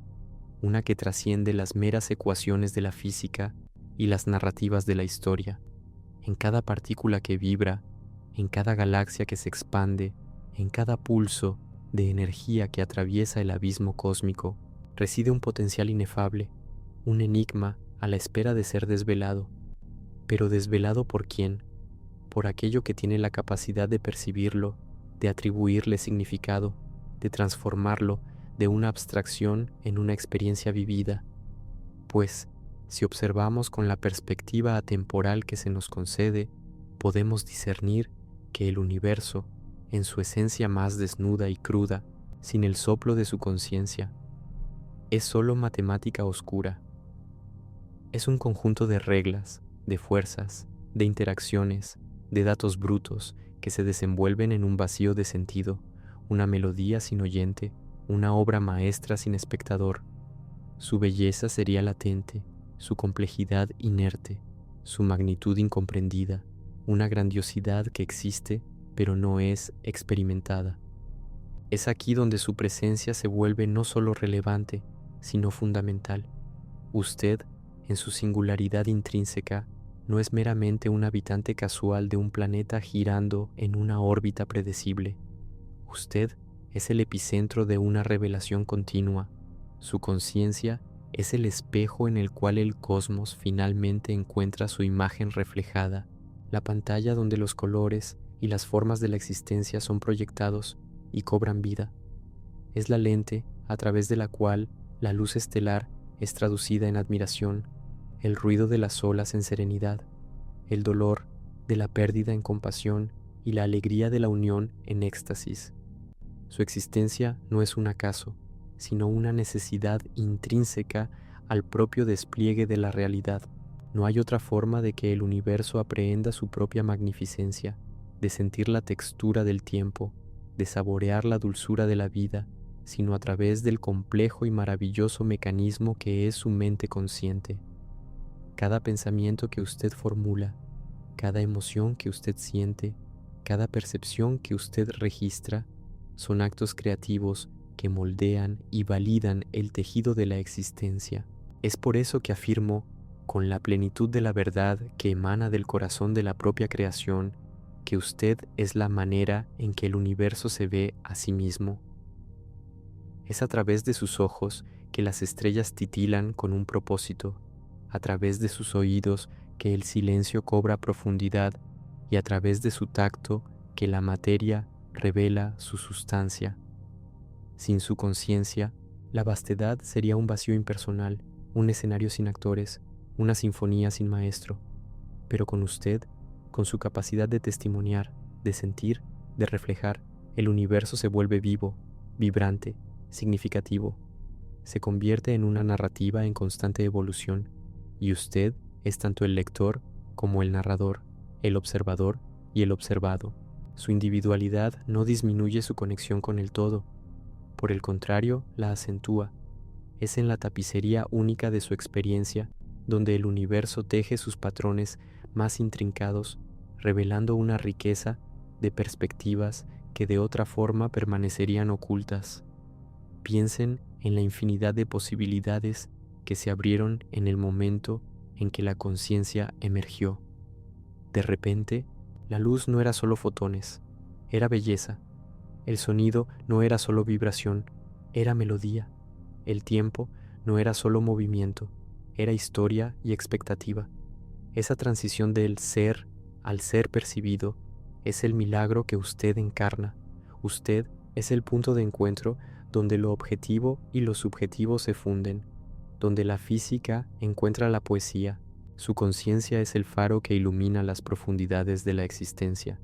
Speaker 1: una que trasciende las meras ecuaciones de la física y las narrativas de la historia. En cada partícula que vibra, en cada galaxia que se expande, en cada pulso de energía que atraviesa el abismo cósmico, reside un potencial inefable, un enigma a la espera de ser desvelado. ¿Pero desvelado por quién? por aquello que tiene la capacidad de percibirlo, de atribuirle significado, de transformarlo de una abstracción en una experiencia vivida. Pues, si observamos con la perspectiva atemporal que se nos concede, podemos discernir que el universo, en su esencia más desnuda y cruda, sin el soplo de su conciencia, es solo matemática oscura. Es un conjunto de reglas, de fuerzas, de interacciones, de datos brutos que se desenvuelven en un vacío de sentido, una melodía sin oyente, una obra maestra sin espectador. Su belleza sería latente, su complejidad inerte, su magnitud incomprendida, una grandiosidad que existe pero no es experimentada. Es aquí donde su presencia se vuelve no solo relevante, sino fundamental. Usted, en su singularidad intrínseca, no es meramente un habitante casual de un planeta girando en una órbita predecible. Usted es el epicentro de una revelación continua. Su conciencia es el espejo en el cual el cosmos finalmente encuentra su imagen reflejada, la pantalla donde los colores y las formas de la existencia son proyectados y cobran vida. Es la lente a través de la cual la luz estelar es traducida en admiración, el ruido de las olas en serenidad, el dolor de la pérdida en compasión y la alegría de la unión en éxtasis. Su existencia no es un acaso, sino una necesidad intrínseca al propio despliegue de la realidad. No hay otra forma de que el universo aprehenda su propia magnificencia, de sentir la textura del tiempo, de saborear la dulzura de la vida, sino a través del complejo y maravilloso mecanismo que es su mente consciente. Cada pensamiento que usted formula, cada emoción que usted siente, cada percepción que usted registra, son actos creativos que moldean y validan el tejido de la existencia. Es por eso que afirmo, con la plenitud de la verdad que emana del corazón de la propia creación, que usted es la manera en que el universo se ve a sí mismo. Es a través de sus ojos que las estrellas titilan con un propósito, a través de sus oídos que el silencio cobra profundidad y a través de su tacto que la materia revela su sustancia. Sin su conciencia, la vastedad sería un vacío impersonal, un escenario sin actores, una sinfonía sin maestro. Pero con usted, con su capacidad de testimoniar, de sentir, de reflejar, el universo se vuelve vivo, vibrante, significativo. Se convierte en una narrativa en constante evolución, y usted es tanto el lector como el narrador, el observador y el observado. Su individualidad no disminuye su conexión con el todo, por el contrario, la acentúa. Es en la tapicería única de su experiencia donde el universo teje sus patrones más intrincados, revelando una riqueza de perspectivas que de otra forma permanecerían ocultas. Piensen en la infinidad de posibilidades que se abrieron en el momento en que la conciencia emergió. De repente, la luz no era solo fotones, era belleza. El sonido no era solo vibración, era melodía. El tiempo no era solo movimiento, era historia y expectativa. Esa transición del ser al ser percibido es el milagro que usted encarna. Usted es el punto de encuentro donde lo objetivo y lo subjetivo se funden, donde la física encuentra la poesía. Su conciencia es el faro que ilumina las profundidades de la existencia,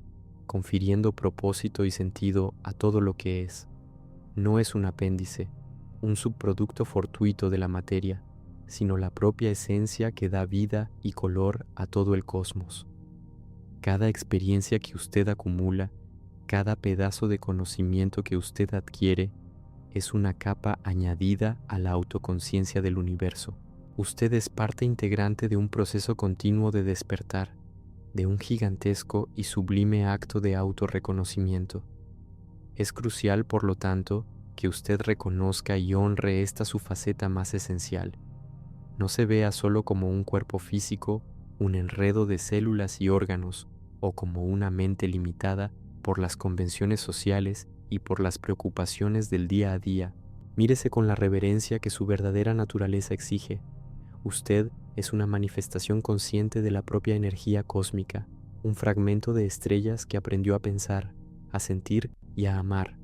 Speaker 1: confiriendo propósito y sentido a todo lo que es. No es un apéndice, un subproducto fortuito de la materia, sino la propia esencia que da vida y color a todo el cosmos. Cada experiencia que usted acumula, cada pedazo de conocimiento que usted adquiere, es una capa añadida a la autoconciencia del universo. Usted es parte integrante de un proceso continuo de despertar, de un gigantesco y sublime acto de autorreconocimiento. Es crucial, por lo tanto, que usted reconozca y honre esta su faceta más esencial. No se vea solo como un cuerpo físico, un enredo de células y órganos, o como una mente limitada por las convenciones sociales y por las preocupaciones del día a día. Mírese con la reverencia que su verdadera naturaleza exige. Usted es una manifestación consciente de la propia energía cósmica, un fragmento de estrellas que aprendió a pensar, a sentir y a amar.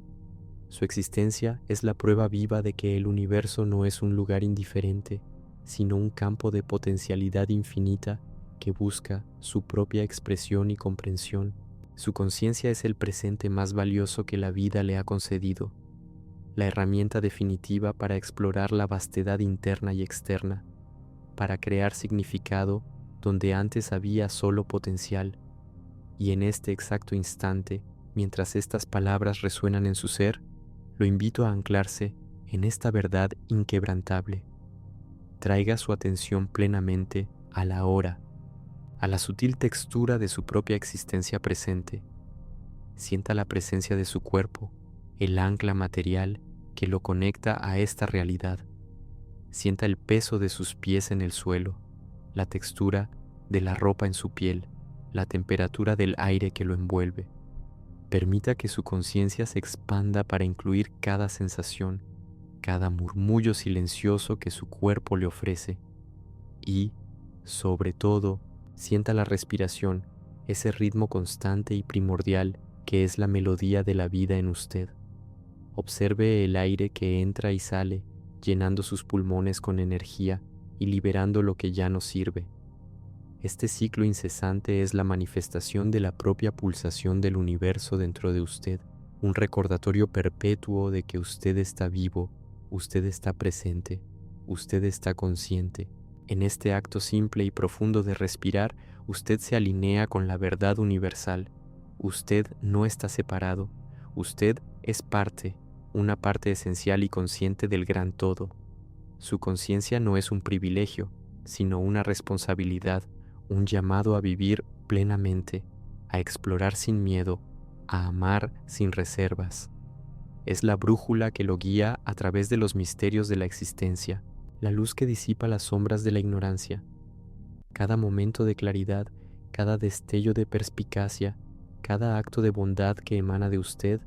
Speaker 1: Su existencia es la prueba viva de que el universo no es un lugar indiferente, sino un campo de potencialidad infinita que busca su propia expresión y comprensión. Su conciencia es el presente más valioso que la vida le ha concedido, la herramienta definitiva para explorar la vastedad interna y externa, para crear significado donde antes había solo potencial. Y en este exacto instante, mientras estas palabras resuenan en su ser, lo invito a anclarse en esta verdad inquebrantable. Traiga su atención plenamente a la hora, a la sutil textura de su propia existencia presente. Sienta la presencia de su cuerpo, el ancla material que lo conecta a esta realidad. Sienta el peso de sus pies en el suelo, la textura de la ropa en su piel, la temperatura del aire que lo envuelve. Permita que su conciencia se expanda para incluir cada sensación, cada murmullo silencioso que su cuerpo le ofrece. Y, sobre todo, sienta la respiración, ese ritmo constante y primordial que es la melodía de la vida en usted. Observe el aire que entra y sale, llenando sus pulmones con energía y liberando lo que ya no sirve. Este ciclo incesante es la manifestación de la propia pulsación del universo dentro de usted, un recordatorio perpetuo de que usted está vivo, usted está presente, usted está consciente. En este acto simple y profundo de respirar, usted se alinea con la verdad universal. Usted no está separado, usted es parte, una parte esencial y consciente del gran todo. Su conciencia no es un privilegio, sino una responsabilidad, un llamado a vivir plenamente, a explorar sin miedo, a amar sin reservas. Es la brújula que lo guía a través de los misterios de la existencia, la luz que disipa las sombras de la ignorancia. Cada momento de claridad, cada destello de perspicacia, cada acto de bondad que emana de usted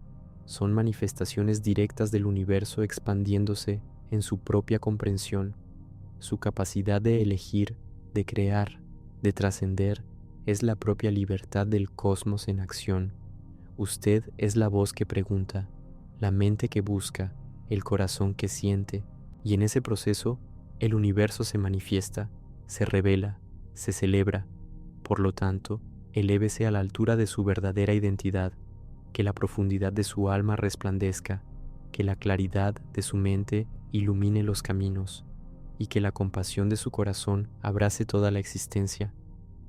Speaker 1: son manifestaciones directas del universo expandiéndose en su propia comprensión. Su capacidad de elegir, de crear, de trascender es la propia libertad del cosmos en acción. Usted es la voz que pregunta, la mente que busca, el corazón que siente, y en ese proceso el universo se manifiesta, se revela, se celebra. Por lo tanto, elévese a la altura de su verdadera identidad, que la profundidad de su alma resplandezca, que la claridad de su mente ilumine los caminos, y que la compasión de su corazón abrace toda la existencia.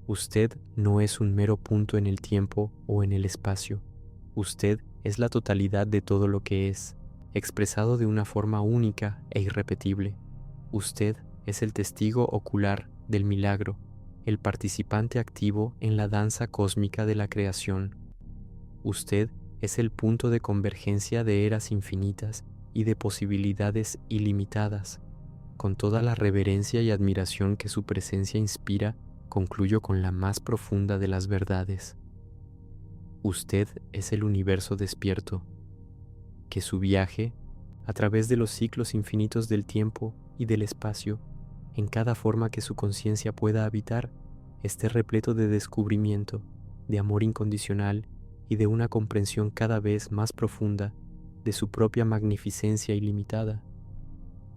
Speaker 1: Usted no es un mero punto en el tiempo o en el espacio. Usted es la totalidad de todo lo que es, expresado de una forma única e irrepetible. Usted es el testigo ocular del milagro, el participante activo en la danza cósmica de la creación. Usted es el punto de convergencia de eras infinitas y de posibilidades ilimitadas. Con toda la reverencia y admiración que su presencia inspira, concluyo con la más profunda de las verdades. Usted es el universo despierto, que su viaje, a través de los ciclos infinitos del tiempo y del espacio, en cada forma que su conciencia pueda habitar, esté repleto de descubrimiento, de amor incondicional y de una comprensión cada vez más profunda de su propia magnificencia ilimitada.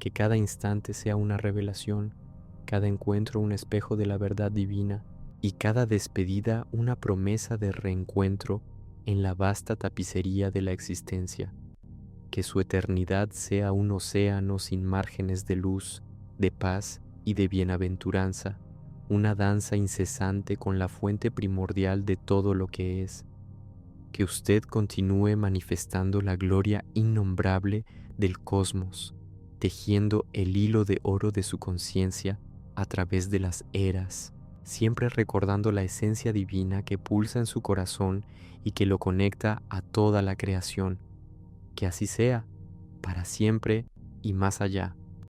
Speaker 1: Que cada instante sea una revelación, cada encuentro un espejo de la verdad divina y cada despedida una promesa de reencuentro en la vasta tapicería de la existencia. Que su eternidad sea un océano sin márgenes de luz, de paz y de bienaventuranza, una danza incesante con la fuente primordial de todo lo que es. Que usted continúe manifestando la gloria innombrable del cosmos, tejiendo el hilo de oro de su conciencia a través de las eras, siempre recordando la esencia divina que pulsa en su corazón y que lo conecta a toda la creación. Que así sea, para siempre y más allá.